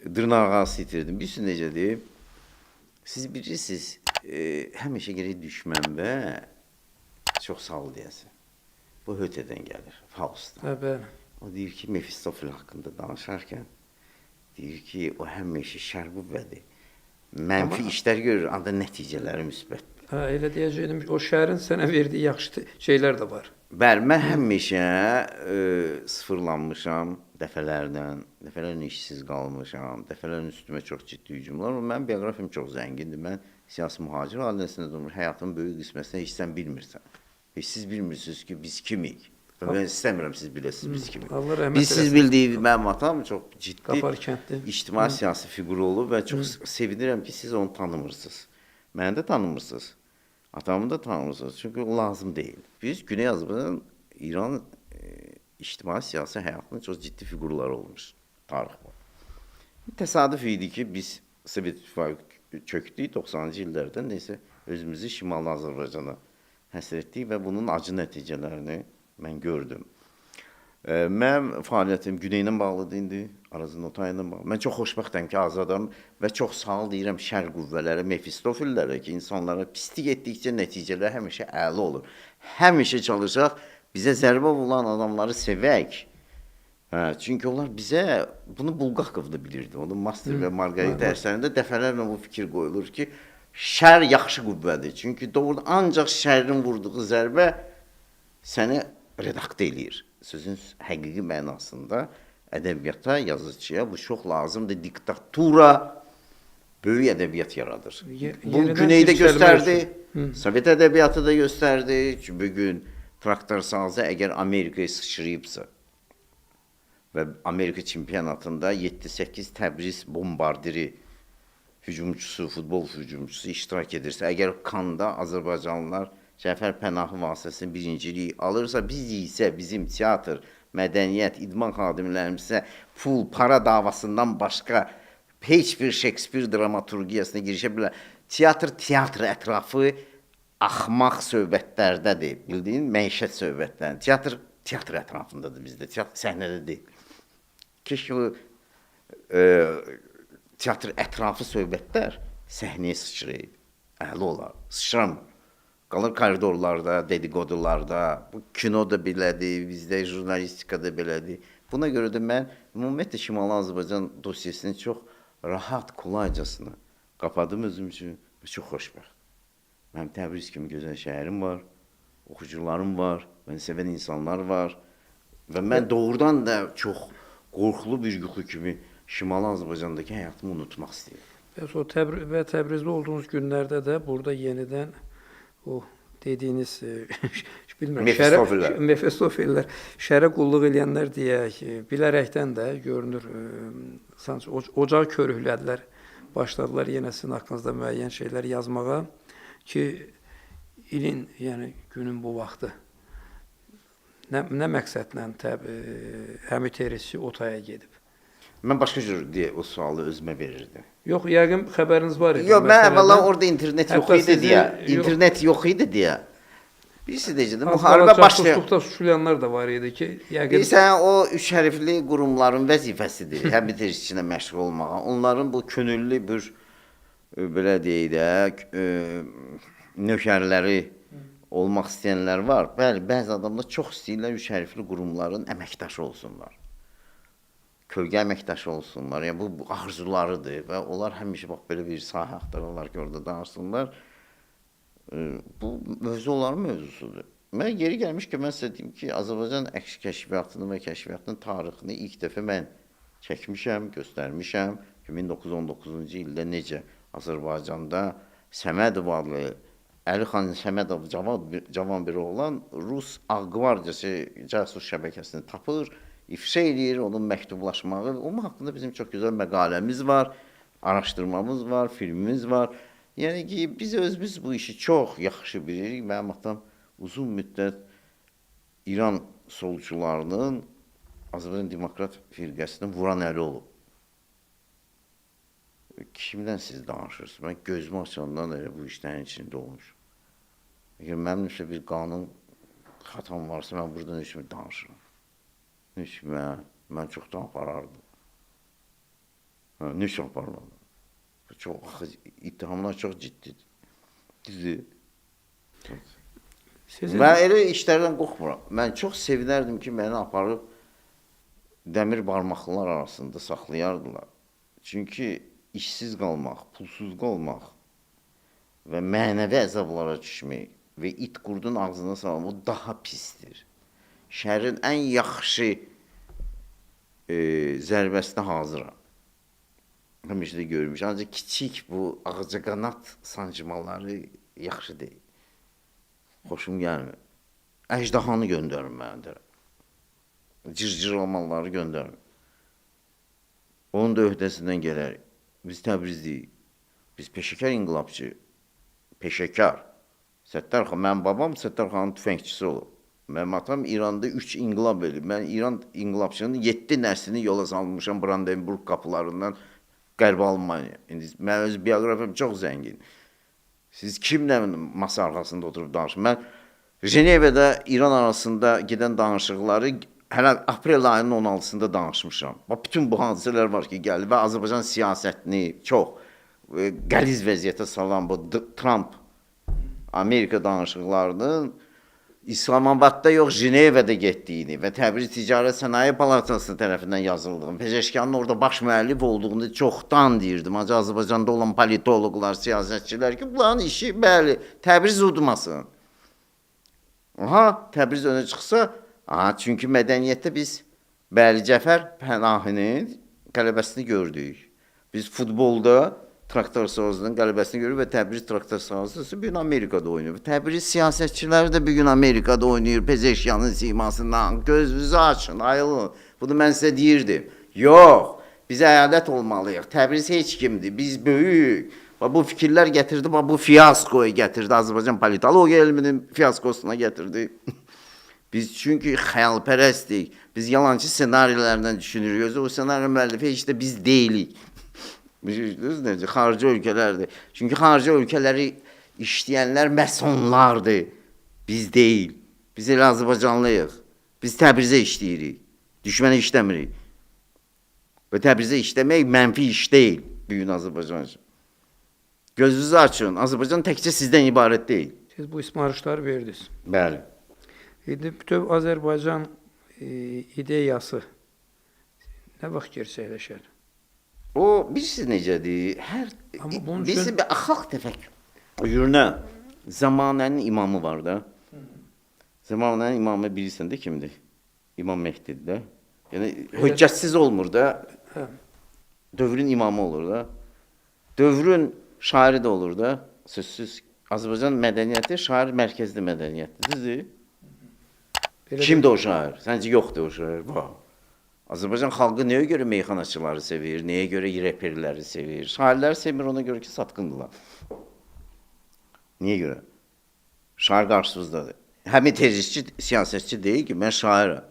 dırnaqarası itirdim. Bilirsiniz necədir? Siz bilirsiniz, həmişə gərək düşmənbə çox sağ ol deyəsən. Bu Hötedən gəlir, Faustdan. Bəli. O deyir ki, Mefistofel haqqında danışarkən, deyir ki, o həmişə şər qüvvədir. Mənfi işlər görür, ancaq nəticələri müsbətdir. Hə, elə deyəcəydim, o şəhərin sənə verdiyi yaxşı şeylər də var. Bəli, mən həmişə sıfırlanmışam dəfələrlə işsiz qalmışam, dəfələrlə üstümə çox ciddi hücumlar. Mənim bioqrafiyam çox zəngindir. Mən siyasi mühacir ailəsində doğmuş, həyatımın böyük qismətində heç sən bilmirsən. Heç siz bilmirsiniz ki, biz kimik? Mən istəmirəm siz biləsiniz biz kimik. Allah rəhmət Biz siz bildiyi, mənim atam çox ciddi Qafar kəndli. ictimai siyasi fiqur olub və çox sevinirəm ki, siz onu tanımırsınız. Məni də tanımırsınız. Atamı da tanımırsınız. Çünki o lazım deyil. Biz Güney Azərbaycan, İran ictimai siyasi həyatında çox ciddi fiqurlar olmuş. Tarix var. Təsadüf idi ki, biz Sovet İttifaqı çökdük 90-cı illərdə neysə özümüzü Şimali Azərbaycana həsr etdik və bunun acı nəticələrini mən gördüm. Mənim fəaliyyətim Güneylə bağlıdır indi, Arazın Otayla bağlıdır. Mən çox xoşbəxtəm ki, azadam və çox sağ ol deyirəm şər qüvvələrə, Mefistofillərə ki, insanlara pislik etdikcə nəticələr həmişə əla olur. Həmişə çalışaq, bizə zərbə vuran adamları sevək. Çünki onlar bizə, bunu Bulqakov da bilirdi, onun Master və Margarita əsərində dəfələrlə bu fikir qoyulur ki, şər yaxşı qüvvədir. Çünki doğrudan ancaq şərin vurduğu zərbə səni redaktə eləyir. Sözün həqiqi mənasında ədəbiyyata, yazıcıya bu çox lazımdır. Diktatura böyük ədəbiyyat yaradır. Bu Güneydə göstərdi, Sovet ədəbiyyatı da göstərdi ki, bugün traktor sazı əgər Amerikaya sıçrayıbsa və Amerika çempionatında 7-8 Təbriz bombardiri hücumçusu, futbol hücumçusu iştirak edirsə, əgər Kanda Azərbaycanlılar Cəfər Pənahı vasitəsilə birinciliyi alırsa, biz isə bizim teatr, mədəniyyət, idman xadimlərimizə pul, para davasından başqa heç bir Şekspir dramaturgiyasına girişə bilər. Teatr ətrafı axmaq söhbətlərdədir, bildiyin məişət söhbətlərdir. Teatr ətrafındadır bizdə, səhnədə deyil. Keşke o teatr ətrafı söhbətlər səhnəyə sıçrayıb, əli olar, sıçramır. Qalır koridorlarda, dedikodularda, bu kino da belədir, bizdə jurnalistika da belədir. Buna görə də mən ümumiyyətlə Şimali Azərbaycan dosyasını çox rahat, kolaycasına qapadım özüm üçün və çox xoşbəxt. Mənim Təbriz kimi gözəl şəhərim var, oxucularım var, məni sevən insanlar var və mən doğrudan da çox qorxulu bir yuxu kimi Şimali Azərbaycandakı həyatımı unutmaq istəyirəm. Və Təbrizdə olduğunuz günlərdə də burada yenidən o dediyiniz, bilmirəm, Mefistofillər, şərə qulluq eləyənlər deyək, bilərəkdən də görünür, ocağı körüklədilər, başladılar yenə sizin haqqınızda müəyyən şeylər yazmağa ki, ilin, yəni günün bu vaxtı nə məqsədlə Həmid Rizki Otaya gedib? Mən başqa cür deyə o sualı özümə verirdim. Yox, yəqin xəbəriniz var idi. Yox, mən məsələdən. əvvəla orada internet yox Hətta idi sizi- deyə. yox. İnternet yox idi deyə. Birisi deyəcəkdi, Az müharibə qala başlayan. casusluqda suçlayanlar da var idi ki, yəqin Bilirsən, o üç hərfli qurumların vəzifəsidir. Həm bitirişçinə məşğul olmağa. Onların bu könüllü bir belə deyək də, nökərləri olmaq istəyənlər var. Bəli, bəzi adamlar çox istəyirlər üç hərfli qurumların əməkdaşı olsunlar. Kölgə əməkdaşı olsunlar. Yəni bu arzularıdır və onlar həmişə bax belə bir sahə axtarırlar ki, orada danışsınlar. Bu mövzu onların mövzusudur. Mən yeri gəlmiş ki, mən sizə deyim ki, Azərbaycan əks kəşfiyyatının və kəşfiyyatının tarixini ilk dəfə mən çəkmişəm, göstərmişəm. 1919-cu ildə necə Azərbaycanda Səmədov adlı Əli xan Səmədov cavan biri olan Rus Ağ Qvardiyası casus şəbəkəsini tapır, ifşa eləyir, onun məktublaşmağı. Onun haqqında bizim çox gözəl məqaləmiz var, araşdırmamız var, filmimiz var. Yəni ki, biz özümüz bu işi çox yaxşı bilirik. Mənim atam uzun müddət İran solçularının Azərbaycan Demokrat firqəsinin vuran əli olub. Kimdən siz danışırsınız? Mən gözümü açandan elə bu işlərin içində olmuşum. Əgər mənim üçün bir qanun xatam varsa, mən burada nə üçün danışıram? Nə üçün mən çoxdan aparardım. Nə üçün aparmadım? İttihamlar çox ciddidir. Düzdür. Mən elə işlərdən qorxmuram. Mən çox sevinərdim ki, məni aparıb dəmir barmaqlılar arasında saxlayardılar. Çünki işsiz qalmaq, pulsuz qalmaq və mənəvi əzablara düşmək və it qurdun ağzına salmaq, o daha pisdir. Şərin ən yaxşı zərbəsinə hazıram. Həmişə də görmüş. Ancaq kiçik bu ağcaqanad sancmaları yaxşı deyil. Xoşum gəlmir. Əjdahanı göndərin mənə deyirəm. Cırcırlamaları göndərin. Onun da öhdəsindən gələrik. Biz Təbrizdəyik. Biz peşəkar inqilabçı. Peşəkar. Səttar xan, mənim babam Səttar xanın tüfəngçisi olub. Mənim atam İranda 3 inqilab edib. Mən İran inqilabçının 7 nəslini yola salmışam Brandenburg qapılarından Qərbi Almaniya. İndi mən öz bioqrafiyam çox zəngin. Siz kimlə masa arxasında oturub danışın? Mən Cenevədə İran arasında gedən danışıqları hələ aprel ayının 16-sında danışmışam. Bütün bu hadisələr var ki, gəldi və Azərbaycan siyasətini çox qəliz vəziyyətə salan bu Trump Amerika danışıqlarının İslamabadda yox, Cenevədə getdiyini və Təbriz Ticarət Sənaye Palatası tərəfindən yazıldığını, Pezeşkanın orada baş müəllif olduğunu çoxdan deyirdim. Ancaq Azərbaycanda olan politoloqlar, siyasətçilər ki, bunların işi, bəli, Təbriz udmasın. Aha, Təbriz önə çıxsa, çünki mədəniyyətdə biz Bəli Cəfər Pənahinin qələbəsini gördük. Biz futbolda traktor sahasının qələbəsini görürük və Təbriz traktor sahası bugün Amerikada oynayır. Təbriz siyasətçiləri də bugün Amerikada oynayır. Pezeşkanın simasından gözünüzü açın, ayılın. Bunu mən sizə deyirdim. Yox, biz əyalət olmalıyıq. Təbriz heç kimdir, biz böyük. Bu fikirlər gətirdi, bu fiyaskoyu gətirdi. Azərbaycan politologiya elminin fiyaskosuna gətirdi. Biz çünki xəyalpərəstik. Biz yalancı senarilərdən düşünürük. O senari müəllifi heç də biz deyilik. Bilirsiniz necə? Xarici ölkələrdir. Çünki xarici ölkələri işləyənlər məsonlardır. Biz deyil. Biz elə Azərbaycanlıyıq. Biz Təbrizə işləyirik. Düşmənə işləmirik. Və Təbrizə işləmək mənfi iş deyil bugün Azərbaycan üçün. Gözünüzü açın. Azərbaycan təkcə sizdən ibarət deyil. Siz bu ismarışları verdiniz. Bəli. İndi bütöv Azərbaycan ideyası nə vaxt gerçəkləşər? O, bilirsiniz necədir? Birisi bir axaq təfəkkürünə zamanənin imamı var da. Zamanənin imamı bilirsən də kimdir? İmam Mehdidir də. Yəni, höccətsiz olmur da. Dövrün imamı olur da. Dövrün şairi də olur da. Sözsüz. Azərbaycan mədəniyyəti şair mərkəzli mədəniyyətdir. Düzdür? Kimdir o şair? Səncə yoxdur o şair? Azərbaycan xalqı nəyə görə meyxanaçıları sevir, nəyə görə reperləri sevir? Şairləri sevmir ona görə ki, satqındılar. Niyə görə? Şair qarşısızdadır. Həmin tercihçi, siyasətçi deyil ki, mən şairəm.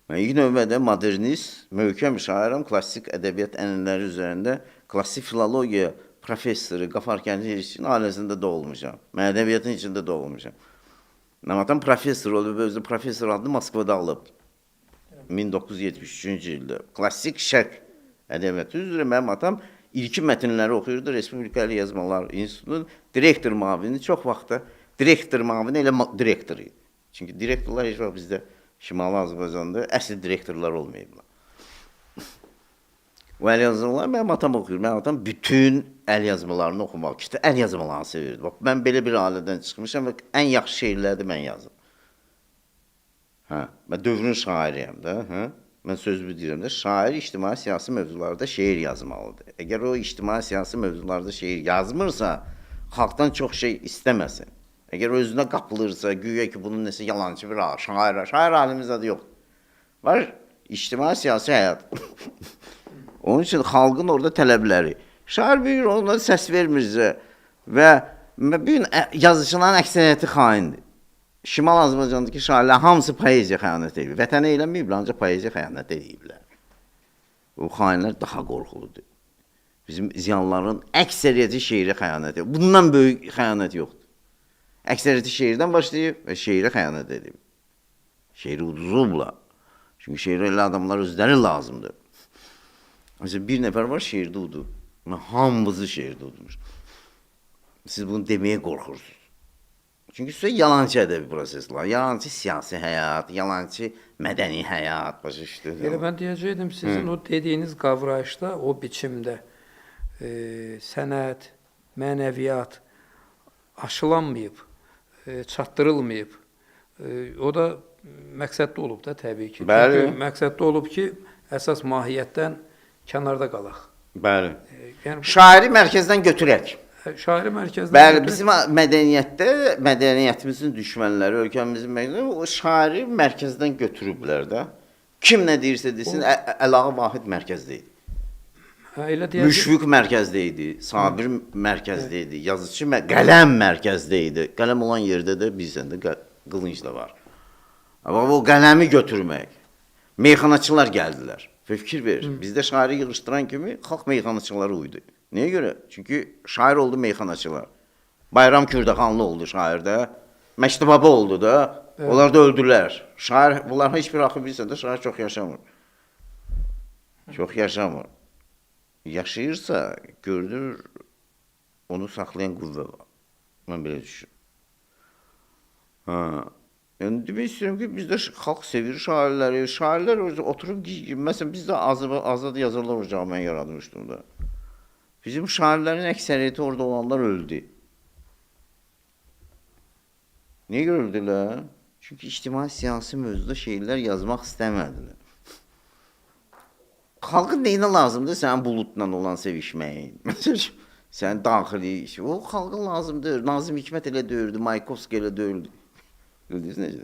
Mən ilk növbədə modernist, möhkəm şairam, klassik ədəbiyyat ənənələri üzərində klassik filologiya professoru Qafar Gəncəyeviçin ailəsində doğulmuşam. Mən ədəbiyyatın içində doğulmuşam. Mənim atam professor olub, özü professor adını Moskvada alıb. 1973-cü ildə. Klassik şərq ədəbiyyatı üzrə mənim atam ilkin mətnləri oxuyurdu Respublika Əli Yazmalar İnstitutunun direktor müavini, çox vaxtda direktor müavini elə direktor idi. Çünki direktorlar heç vaxt bizdə Şimali Azərbaycanda əsl direktorlar olmayıblar. O əl yazmalar mənim atam oxuyur. Mənim atam bütün əl yazmalarını oxumaq istəyir. Əl yazmalarını sevirdi. Bax, mən belə bir ailədən çıxmışam və ən yaxşı şeirləri də mən yazdım. Hə, mən dövrün şairiyəm də, hə? Mən sözlü deyirəm də, şair ictimai-siyasi mövzularda şeir yazmalıdır. Əgər o ictimai-siyasi mövzularda şeir yazmırsa, xalqdan çox şey istəməsin. Əgər özünə qapılırsa, güya ki, bunun nəsə yalancı bir şair alimizdə də yoxdur. Var ictimai-siyasi həyat. Onun üçün xalqın orada tələbləri. Şair bir ona səs vermirsə və bir gün yazıçıların əksəriyyəti xaindir. Şimal Azərbaycandakı şairlər hamısı poeziya xəyanət edir. Vətənə eləməyiblər, ancaq poeziya xəyanət ediblər. O xainlər daha qorxuludur. Bizim ziyanların əksəriyyəti şeirə xəyanət edir. Bundan böyük xəyanət yoxdur. Əksəriyyəti şeirdən başlayıb və şeirə xəyanət edib. Şeiri uduzublar. Çünki şeirə elə adamlar özləri lazımdır. Mesela bir nəfər var şeirdə udu. Hamımızı şeirdə udmuş. Siz bunu deməyə qorxursunuz. Çünki sizə yalancı ədəbi proseslər, yalancı siyasi həyat, yalancı mədəni həyat, başa düşdünüz. Elə mən deyəcəkdim, sizin o dediyiniz qavrayışda, o biçimdə sənət, mənəviyyat aşılanmayıb, çatdırılmayıb. O da məqsədli olub da təbii ki. Bəli. Çünki məqsədli olub ki, əsas mahiyyətdən kənarda qalaq. Bəli. Yəni, Şairi mərkəzdən götürək. şairi mərkəzdən Bəli, götürək. bizim mədəniyyətdə, mədəniyyətimizin düşmənləri, ölkəmizin mədəniyyəti o şairi mərkəzdən götürüblər də. Kim nə deyirsə desin, Əlağı Vahid mərkəzdə idi. Elə deyəcək. Müşfiq mərkəzdə idi, Sabir mərkəzdə idi, yazıcı qələm mərkəzdə idi. Qələm olan yerdə də bilsən də qılınc da var. Amma o qələmi götürmək. Meyxanaçılar gəldilər. Fikir verir. Bizdə şairi yığışdıran kimi xalq meyxanaçıları uydu. Nəyə görə? Çünki şair oldu meyxanaçılar. Bayram Kürdəxanlı oldu şairdə. Məktəb baba oldu da. Evet. Onlar da öldülər. Şair, bunların heç bir axı bilsən də şair çox yaşamır. Çox yaşamır. Yaşayırsa, gördür, onu saxlayan qüvvə var. Mən belə düşünürüm. Yəni, demək istəyirəm ki, bizdə xalq sevir şairləri. Şairlər oturub, məsələn, bizdə azad yazarlar ocağı mən yaradmışdım da. Bizim şairlərin əksəriyyəti orada olanlar öldü. Niyə görə öldülər? Çünki ictimai-siyasi mövzuda şeirlər yazmaq istəmədilər. Xalqın neyinə lazımdır sənin buludla olan sevişməyin? Məsələn, sənin daxili işi. O xalqın lazımdır. Nazım Hikmət elə döyürdü, Maykovski elə döyürdü. Bildiniz necə?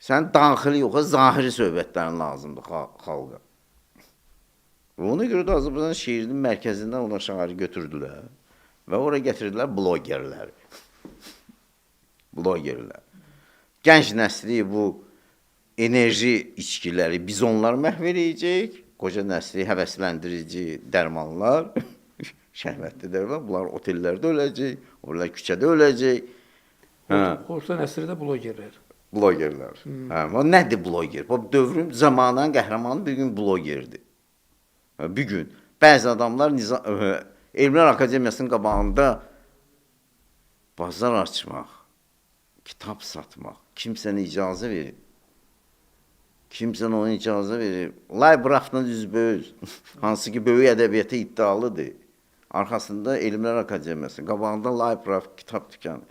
Sən daxili yox, zahiri söhbətlərin lazımdır xalqa. Ona görə də Azərbaycan şeirinin mərkəzindən olan şairi götürdülər və oraya gətirdilər blogerləri. Blogerlər. Gənc nəsli bu enerji içkiləri biz onları məhv edəcək, qoca nəsli həvəsləndirici dərmanlar, şəhvətli dərman, bunlar otellərdə öləcək, onlar küçədə öləcək. Orta nəsrdə blogerlər. Blogerlər. O nədir bloger? Bu dövrün zamanın qəhrəmanı bir gün blogerdir. Bir gün bəzi adamlar Elmlər Akademiyasının qabağında bazar açmaq, kitab satmaq, kimsənə icazə verib. Kimsən ona icazə verib. Laybrafdan üzbəüz, hansı ki, böyük ədəbiyyata iddialıdır. Arxasında Elmlər Akademiyasının qabağında Laybraf kitab dükanı.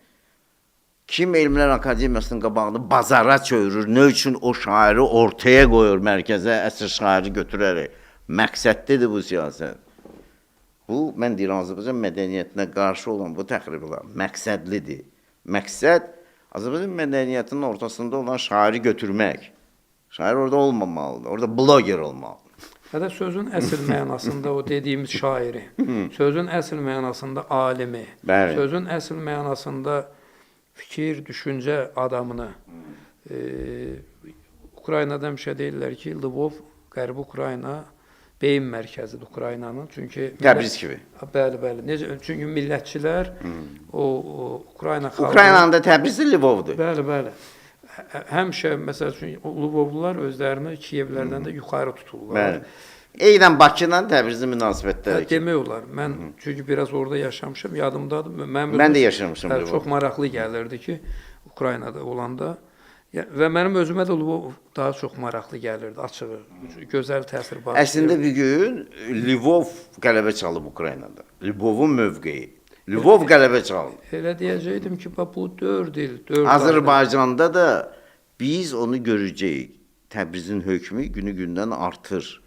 Kim Elmlər Akademiyasının qabağını bazara çövürür, nə üçün o şairi ortaya qoyur mərkəzə, əsr şairi götürərək? Məqsədlidir bu siyasət. Bu, mən deyirəm, Azərbaycan mədəniyyətinə qarşı olan bu təxribatlar məqsədlidir. Məqsəd, Azərbaycan mədəniyyətinin ortasında olan şairi götürmək. Şair orada olmamalıdır, orada bloger olmalıdır. Hətta sözün əsl mənasında o dediyimiz şairi, sözün əsl mənasında alimi, Bəli. sözün əsl mənasında fikir, düşüncə adamını, Ukraynada həmişə deyirlər ki, Lvov, Qərbi Ukrayna beyin mərkəzidir Ukraynanın. Çünki Təbriz kimi. Bəli, bəli. Necə? Çünki millətçilər o Ukrayna xalqı Ukraynanın da Təbrizi Lvovdur. Bəli, bəli. Həmişə məsəl üçün Lvovlular özlərini Kiyevlərdən də yuxarı tuturlar. Bəli. Eynən Bakıyla Təbrizin münasibətləri. Demək olar. Mən çünki biraz orada yaşamışam, yadımdadır. Mən də yaşamışam. Çox maraqlı gəlirdi ki, Ukraynada olanda və mənim özümə də Lvov daha çox maraqlı gəlirdi, açığı. Gözəl təsir bağışlayır. Əslində bir gün Lvov qələbə çalıb Ukraynada. Lvovun mövqeyi. Lvov qələbə çaldı. Elə deyəcəydim ki, bu 4 il, 4 Azərbaycanda da biz onu görəcəyik. Təbrizin hökmü günü-gündən artır.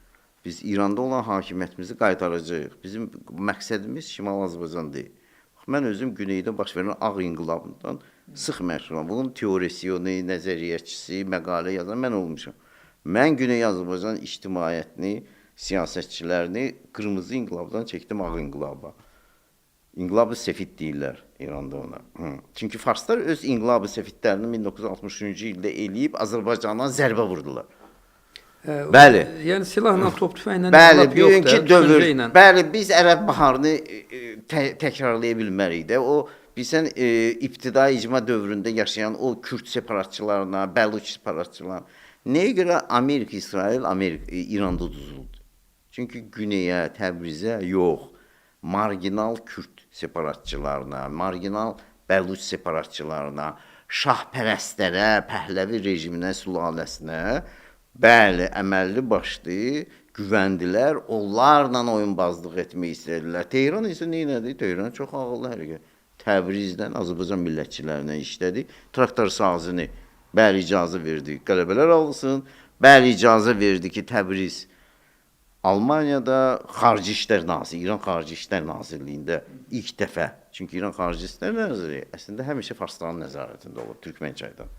Biz İranda olan hakimiyyətimizi qaytaracağıq. Bizim məqsədimiz Şimal Azərbaycan deyil. Mən özüm Güneydə baş verən Ağ İnqilabından sıx məşğulam. Bunun teorisiyonu, nəzəriyyəçisi, məqalə yazan mən olmuşam. Mən Güney Azərbaycan ictimaiyyətini, siyasətçilərini Qırmızı İnqilabdan çəkdim Ağ İnqilaba. İnqilab-ı Sefid deyirlər İranda ona. Çünki farslar öz İnqilab-ı Sefidlərini 1963-cü ildə eləyib Azərbaycandan zərbə vurdular. Bəli. Yəni silahla, top tüfənglə bəli, bugünkü dövr. Bəli, biz Ərəb baharını təkrarlaya bilmərik də. O bilsən ibtidai icma dövründə yaşayan o Kürd separatçılarına, Bəluç separatçılarına nəyə görə Amerika, İsrail, İranda uduzuldu? Çünki Güneyə, Təbrizə yox. Marginal Kürd separatçılarına, marginal Bəluç separatçılarına, şahpərəstlərə, Pəhləvi rejiminə, sülaləsinə bəli, əməlli başlı güvəndilər, onlarla oyunbazlıq etmək istədilər. Tehran isə neynədir? Tehran çox ağıllı hərəkət. Təbrizdən Azərbaycan millətçilərinə işlədi. Traktor sazini bəli icazə verdi, qələbələr alsın. Bəli icazə verdi ki, Təbriz Almaniyada Xarici İşlər Naziri, İran Xarici İşlər Nazirliyində ilk dəfə. Çünki İran Xarici İşlər Naziri əslində həmişə farsların nəzarətində olur, Türkmənçaydan.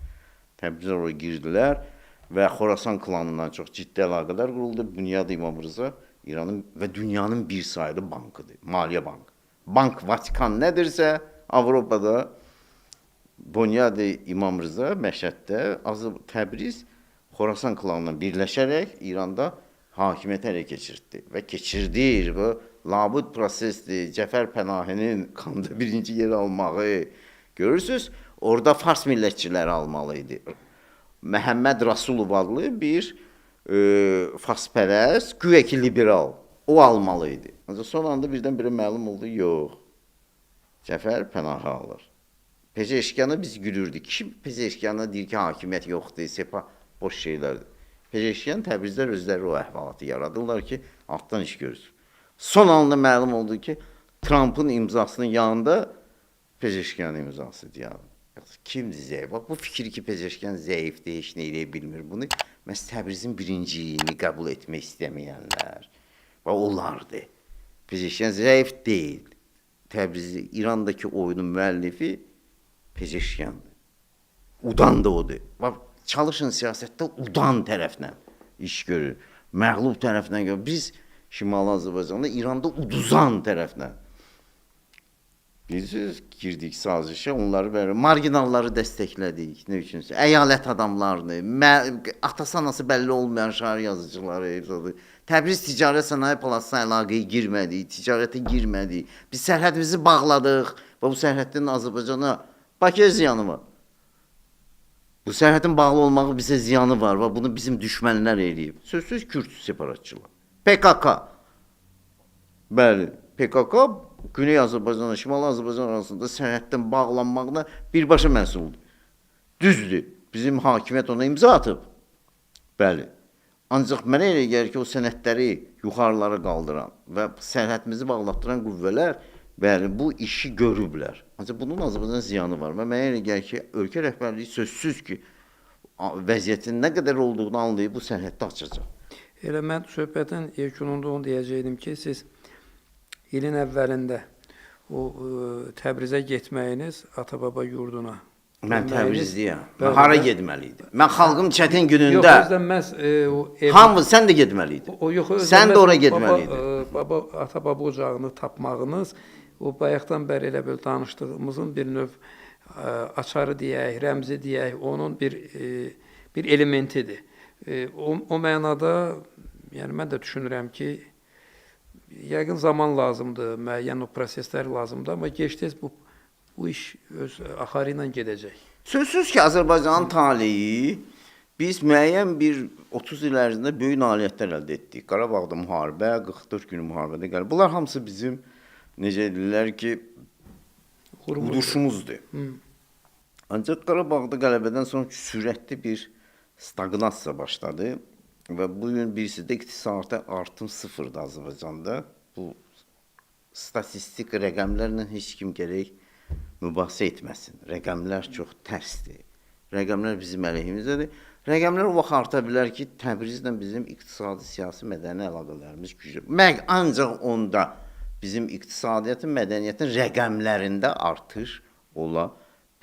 Təbrizə oraya girdilər. Və Xorasan klanından çox ciddi əlaqələr quruldu. Bünyad İmam Rıza İranın və dünyanın bir sayılı bankıdır, maliyyə bankı. Bank Vatikan nədirsə, Avropada Bünyad İmam Rıza Məşhəddə, Təbriz Xorasan klanından birləşərək İranda hakimiyyət ələ keçirdi və keçirdir. Bu labud prosesdir. Cəfər Pənahinin kanda birinci yer almağı. Görürsünüz, orada Fars millətçiləri almalı idi. Məhəmməd Rasulov adlı bir faspərəst, güya ki liberal, o almalı idi. Ancaq son anda birdən-birə məlum oldu, yox, Cəfər Pənahı alır. Pezeşkiyanı biz gülürdük. Kim Pezeşkiyanı deyir ki, hakimiyyət yoxdur, sepa boş şeylərdir. Pezeşkiyan Təbrizlər özləri o əhvalatı yaradırlar ki, altdan iş görürsün. Son anda məlum oldu ki, Trump'ın imzasının yanında Pezeşkiyanın imzası deyir. Kimdir zəif? Bax, bu fikir ki, Pezeşkiyan zəifdir, heç nə eləyə bilmir bunu. Məhz Təbrizin birinciliyini qəbul etmək istəməyənlər. Bax, onlardır. Pezeşkiyan zəif deyil. Təbrizi, İrandakı oyunun müəllifi Pezeşkiyandır. Udan da odur. Bax, çalışın siyasətdə udan tərəflə iş görür. Məğlub tərəflə görür. Biz Şimali Azərbaycanda İranda uduzan tərəflə. Biz girdik sazişə, onları belə marginalları dəstəklədik. Nə üçünsə, əyalət adamlarını, atası anası bəlli olmayan şair yazıcıları, Təbriz Ticarət Sənaye Palasına əlaqəyə girmədik, ticarətə girmədik. Biz sərhədimizi bağladıq və bu sərhəddən Azərbaycana Bakıya ziyanı var. Bu sərhədin bağlı olmağı bizə ziyanı var və bunu bizim düşmənlər eləyib. Sözsüz Kürd separatçılar. PKK. Bəli, PKK Güney Azərbaycanla Şimali Azərbaycan arasında sərhəddən bağlanmaqla birbaşa məsuldur. Düzdür, bizim hakimiyyət ona imza atıb. Bəli. Ancaq mənə elə gəlir ki, o sənədləri yuxarılara qaldıran və sərhədimizi bağlatdıran qüvvələr bəli, bu işi görüblər. Ancaq bunun Azərbaycan ziyanı var və mənə elə gəlir ki, ölkə rəhbərliyi sözsüz ki, vəziyyətin nə qədər olduğunu anlayıb bu sərhəddə açacaq. Elə mən söhbətin yekununda onu deyəcəkdim ki, siz ilin əvvəlində o Təbrizə getməyiniz ata-baba yurduna. Mən Təbrizliyəm. Mən hara getməliydim? Mən xalqım çətin günündə. Yox, özdən məhz hamı, sən də getməliydin. Sən də ora getməliydin. Ata-baba ocağını tapmağınız, o bayaqdan bəri elə bil danışdığımızın bir növ açarı deyək, rəmzi deyək, onun bir elementidir. O mənada, yəni mən də düşünürəm ki, yəqin zaman lazımdır, müəyyən o proseslər lazımdır, amma gec-tez bu iş öz axarı ilə gedəcək. Sözsüz ki, Azərbaycanın taleyi biz müəyyən bir 30 il ərzində böyük nailiyyətlər əldə etdik. Qarabağda müharibə, 44 gün müharibədə gəldi. Bunlar hamısı bizim, necə edirlər ki, uduşumuzdur. Ancaq Qarabağda qələbədən sonra sürətli bir stagnasiya başladı və bu gün birisi də iqtisadi artım sıfırdır Azərbaycanda. Bu statistik rəqəmlərlə heç kim gərək mübahisə etməsin. Rəqəmlər çox tərsdir. Rəqəmlər bizim əleyhimizdədir. Rəqəmlər o vaxt arta bilər ki, Təbrizlə bizim iqtisadi, siyasi, mədəni əlaqələrimiz güclü. Ancaq onda bizim iqtisadiyyatın, mədəniyyətin rəqəmlərində artış ola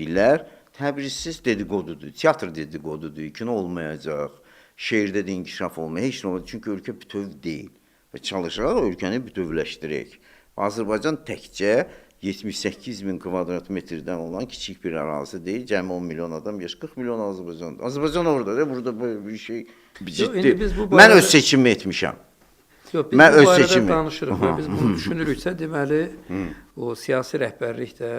bilər. Təbrizsiz dedikodudur, teatr dedikodudur, kino olmayacaq, şeirdə də inkişaf olmayacaq, heç nə olmayacaq. Çünki ölkə bütöv deyil və çalışıraq ölkəni bütövləşdirək. Azərbaycan təkcə 78 min kvadrat metrdən olan kiçik bir ərazi deyil, cəmi 10 milyon adam yaşayır, 40 milyon Azərbaycandır. Azərbaycan orada, burada böyle bir şey ciddi. Mən öz seçimimi etmişəm. Yox, biz bu barədə danışırıq və biz bunu düşünürüksə, deməli, o siyasi rəhbərlik də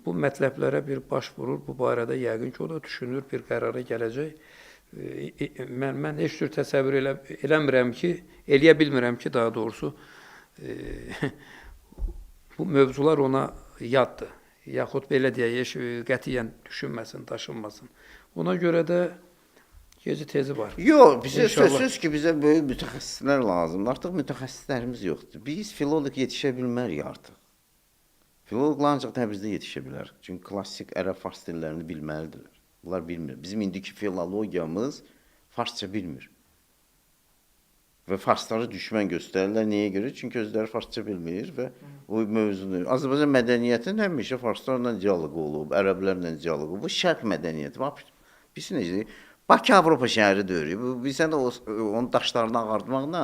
bu mətləblərə bir baş vurur, bu barədə yəqin ki, o da düşünür, bir qərara gələcək. Mən heç cür təsəvvür eləmirəm ki, eləyə bilmirəm ki, daha doğrusu, bu mövzular ona yaddır. Yaxud belə deyək, qətiyyən düşünməsin, daşınmasın. Ona görə də gezi tezi var. Yox, bizə sözsüz ki, bizə böyük mütəxəssislər lazımdır. Artıq mütəxəssislərimiz yoxdur. Biz filoloq yetişə bilmərik artıq. Filoloqlar ancaq Təbrizdə yetişə bilər. Çünki klassik ərəb fars dillərini bilməlidirlər. Bunlar bilmir. Bizim indiki filologiyamız farsça bilmir. Və farsları düşmən göstərirlər. Niyə görə? Çünki özləri farsça bilmir və o mövzunu. Azərbaycan mədəniyyətinin həmişə farslarla dialoqu olub, ərəblərlə dialoqu olub. Bu şərq mədəniyyəti. Biz necə? Bakı Avropa şəhəri deyir. Biz sən də onun daşlarını ağartmaqla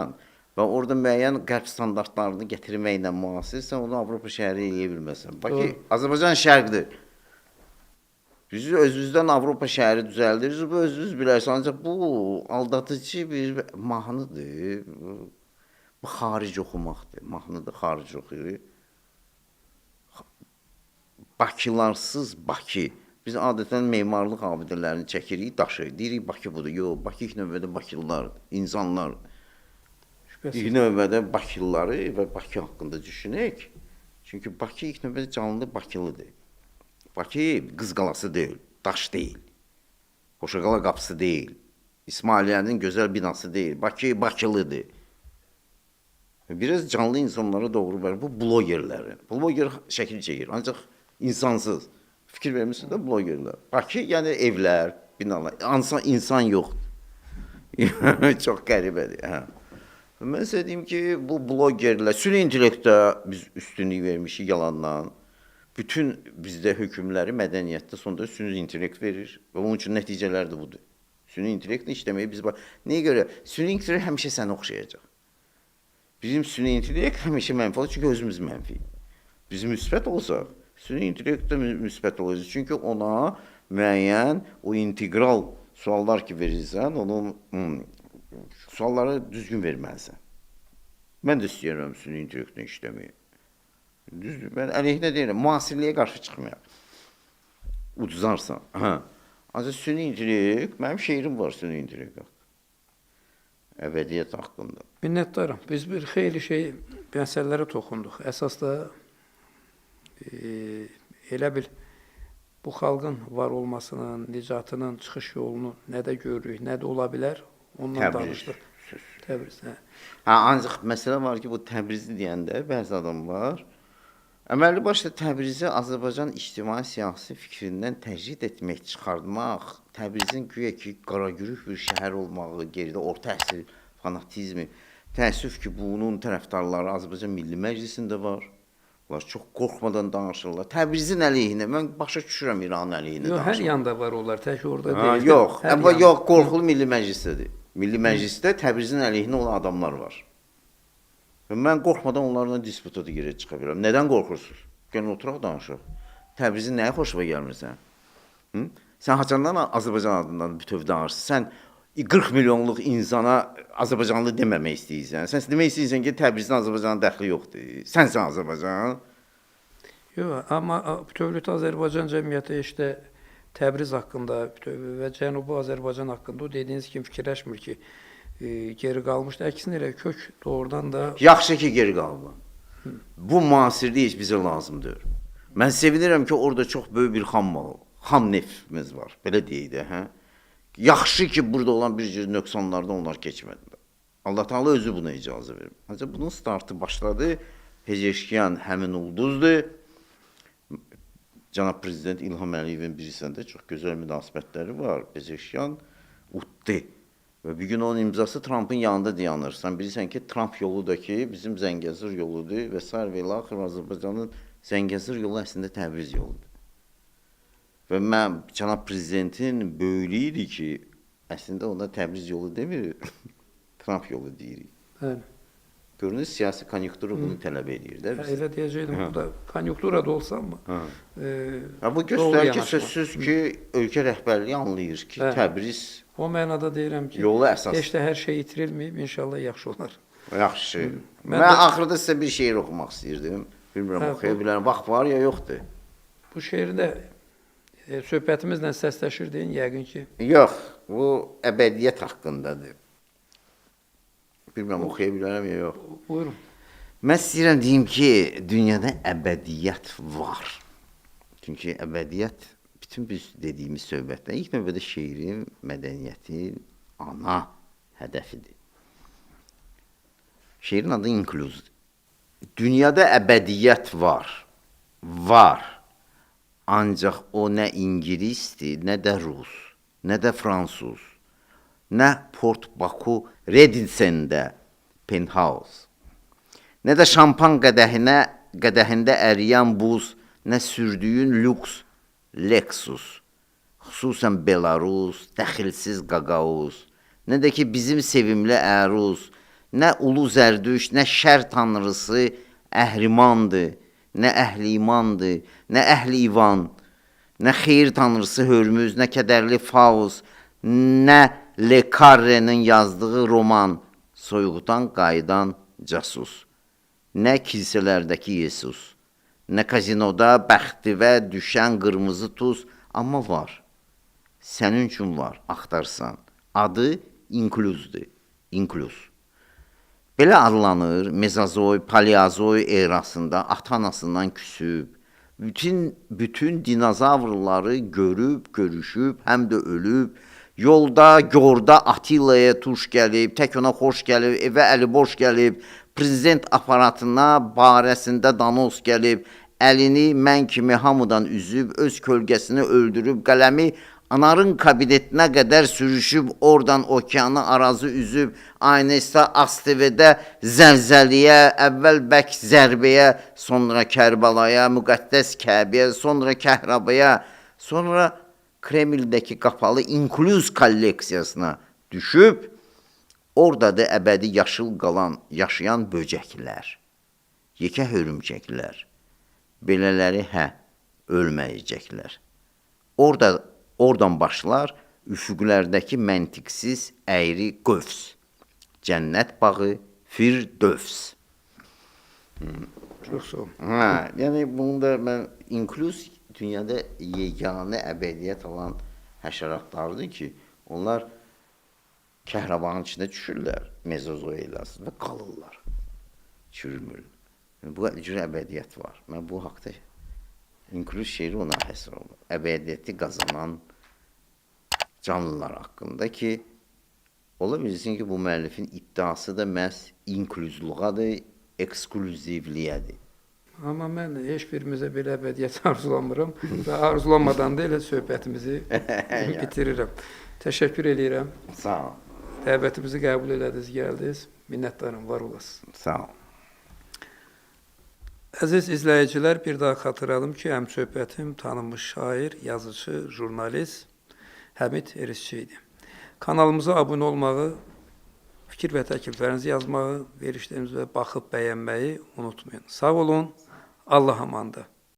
və orada müəyyən qərb standartlarını gətirməklə müasir, sən onu Avropa şəhəri eləyə bilməsən. Bakı, Azərbaycan şərqdir. Biz özümüzdən Avropa şəhəri düzəldirik, bu özünüz bilərsiniz. Ancaq bu aldadıcı bir mahnıdır. Bu xaric oxumaqdır. Mahnıdır, xaric oxuyur. Bakılarsız Bakı. Biz adətən memarlıq abidələrini çəkirik, daşı. Deyirik, Bakı budur. Yox, Bakı ilk növbədə Bakılılardır, insanlar. İlk növbədə Bakılıları və Bakı haqqında düşünək. Çünki Bakı ilk növbədə canlı Bakılıdır. Bakı qız qalası deyil, daş deyil. Xoşaqala qapısı deyil. İsmailiyyənin gözəl binası deyil. Bakı Bakılıdır. Biraz canlı insanlara doğru verir. Bu blogerlərin. Bloger şəkil çəkir, ancaq insansız. Fikir vermişsiniz də blogerlər. Bakı, yəni evlər, binalar. İnsan yoxdur. Çox qəribədir. Mən sizə deyim ki, bu blogerlər, süni intellektdə biz üstünlük vermişik yalandan. Bütün bizdə hökmləri mədəniyyətdə sonunda süni intellekt verir və onun üçün nəticələr də budur. Süni intellektlə işləməyi biz bax. Nəyə görə? Süni intellekt həmişə səni oxşayacaq. Bizim süni intellekt həmişə mənfi olur, çünki özümüz mənfi. Biz müsbət olsaq, süni intellekt də müsbət olacaq. Çünki ona müəyyən o integral suallar ki verirsən, onun sualları düzgün verməlisən. Mən də istəyirəm süni intellektlə işləməyi. Düzdür, mən əleyhinə deyirəm, müasirliyə qarşı çıxmayaq. Ucuzarsan. Ancaq süni intellekt, mənim şeirim var süni intellekt haqqında. Əbədiyyət haqqında. Minnətdaram. Biz bir xeyli məsələlərə toxunduq. Əsas da elə bil bu xalqın var olmasının, nicatının çıxış yolunu nədə görürük, nədə ola bilər, ondan danışdıq. Təbriz. Ancaq məsələ var ki, bu Təbrizi deyəndə bəzi adamlar əməlli başda Təbrizi Azərbaycan ictimai-siyasi fikrindən təcrid etmək, çıxartmaq, Təbrizin güya ki, qaragürük bir şəhər olmağı, geridə orta əsr fanatizmi, təəssüf ki, bunun tərəfdarları Azərbaycan Milli Məclisində var. Onlar çox qorxmadan danışırlar. Təbrizin əleyhinə, mən başa düşürəm İranın əleyhinə danışırlar. Hər yanda var onlar, tək orada deyil. Yox, qorxulu Milli Məclisdədir. Milli Məclisdə Təbrizin əleyhinə olan adamlar var. Və mən qorxmadan onlarla disputa da girə çıxa bilirəm. Nədən qorxursunuz? Gəlin oturaq danışaq. Təbrizin nəyə xoşuna gəlmirsən? Sən haçandan Azərbaycan adından bütöv danışırsan? Sən 40 milyonluq insana Azərbaycanlı deməmək istəyirsən. Sən demək istəyirsən ki, Təbrizin Azərbaycana dəxli yoxdur. Sənsən Azərbaycan. Yox, amma bütövlükdə Azərbaycan cəmiyyəti işte Təbriz haqqında və Cənubi Azərbaycan haqqında o dediyiniz kimi fikirləşmir ki, geri qalmışdı. Əksinə elə kök doğrudan da Yaxşı ki, geri qalma. Bu müasirlik heç bizə lazımdır. Mən sevinirəm ki, orada çox böyük bir xam neftimiz var. Belə deyək də, hə? Yaxşı ki, burada olan bir cür nöqsanlardan onlar keçmədilər. Allah Teala özü buna icazə verir. Ancaq bunun startı başladı. Pezeşkiyan həmin ulduzdur. Cənab Prezident İlham Əliyevin bilirsən də çox gözəl münasibətləri var. Pezeşkiyan utdu. Və bir gün onun imzası Trump'ın yanında dayanır. Sən bilirsən ki, Trump yolu da ki, bizim Zəngəzur yoludur və sair və ilə axır Azərbaycanın Zəngəzur yolu əslində Təbriz yoludur. Və mən Cənab Prezidentin böyüklüyü idi ki, əslində ona Təbriz yolu demir, Trump yolu deyirik. Bəli. Görünür, siyasi konjunktura bunu tələb edir də biz. Elə deyəcəkdim, bu da konjunktura da olsa amma. Bu göstərir ki, sözsüz ki, ölkə rəhbərliyi anlayır ki, Təbriz o mənada deyirəm ki, yolu əsas. Heç də hər şey itirilməyib, inşallah yaxşı olar. Yaxşı. Mən axırda sizə bir şeir oxumaq istəyirdim. Bilmirəm, oxuya bilərəm. Vaxt var ya, yoxdur. Bu şeirdə söhbətimizlə səsləşir deyin, yəqin ki. Yox, bu əbədiyyət haqqındadır. Bilmirəm, oxuya bilərəm ya, yox. Buyurun. Mən istəyirəm deyim ki, dünyada əbədiyyət var. Çünki əbədiyyət, bütün biz dediyimiz söhbətdə, ilk növbədə şeirin, mədəniyyətin ana hədəfidir. Şeirin adı inklüzdir. Dünyada əbədiyyət var. Var. Ancaq o nə ingilisdir, nə də rus, nə də fransuz, nə Port Baku Redinsendə penthouse, nə də şampan qədəhində əriyən buz, nə sürdüyün lüks Lexus, xüsusən Belarus, dəxilsiz Qaqauz, nə də ki bizim sevimli əruz, nə ulu zərdüş, nə şər tanrısı əhrimandır, nə əhli imandır, nə əhli ivan, nə xeyir tanrısı Hörmüz, nə kədərli Faust, nə Le Carre'nin yazdığı roman, soyuqdan qayıdan casus, nə kilsələrdəki Yesus, nə kazinoda bəxtivə düşən qırmızı tuz, amma var, sənin üçün var, axtarsan, adı inklüzdür, inklüz. Belə adlanır, mezozoy, paleozoy erasında ata-anasından küsüb, bütün dinozavrları görüb, görüşüb, həm də ölüb, yolda, gorda Atilla'ya tuş gəlib, tək ona xoş gəlib, evə əli boş gəlib, prezident aparatına barəsində danos gəlib, əlini mən kimi hamıdan üzüb, öz kölgəsini öldürüb, qələmi anarın kabinetinə qədər sürüşüb, oradan okeanı arazı üzüb, aynəsə ASTV-də zəlzəliyə, əvvəl bək zərbəyə, sonra Kərbalaya, müqəddəs Kəbəyə, sonra Kəhrabaya, sonra Kremldəki qapalı inklüz kolleksiyasına düşüb, orada da əbədi yaşıl qalan, yaşayan böcəklər, yekə hörümçəklər, belələri ölməyəcəklər. Oradan başlar üfüqlərdəki məntiqsiz əyri qövs, cənnət bağı Firdövs. Çox sağ olun. Yəni bunu da mən inklüz dünyada yeganə əbədiyyət alan həşəratlardır ki, onlar kəhrabanın içində düşürlər, mezozoy eləsində və qalırlar, çürümürlər. Bu cür əbədiyyət var. Mən bu haqda inklüz şeiri ona həsr olunur. Əbədiyyəti qazanan canlılar haqqında ki, ola bilsin ki, bu müəllifin iddiası da məhz inklüzluğadır, eksklüzivliyədir. Amma mən heç birimizə belə əbədiyyət arzulamıram və arzulanmadan da elə söhbətimizi bitirirəm. Təşəkkür edirəm. Sağ ol. Dəvətimizi qəbul elədiniz, gəldiniz. Minnətdarım, var olasınız. Sağ ol. Əziz izləyicilər, bir daha xatırladım ki, həm söhbətim tanınmış şair, yazıcı, jurnalist Həmid Erisçi idi. Kanalımıza abunə olmağı, fikir və təkliflərinizi yazmağı, verişlərimizə baxıb bəyənməyi unutmayın. Sağ olun, Allah amanda.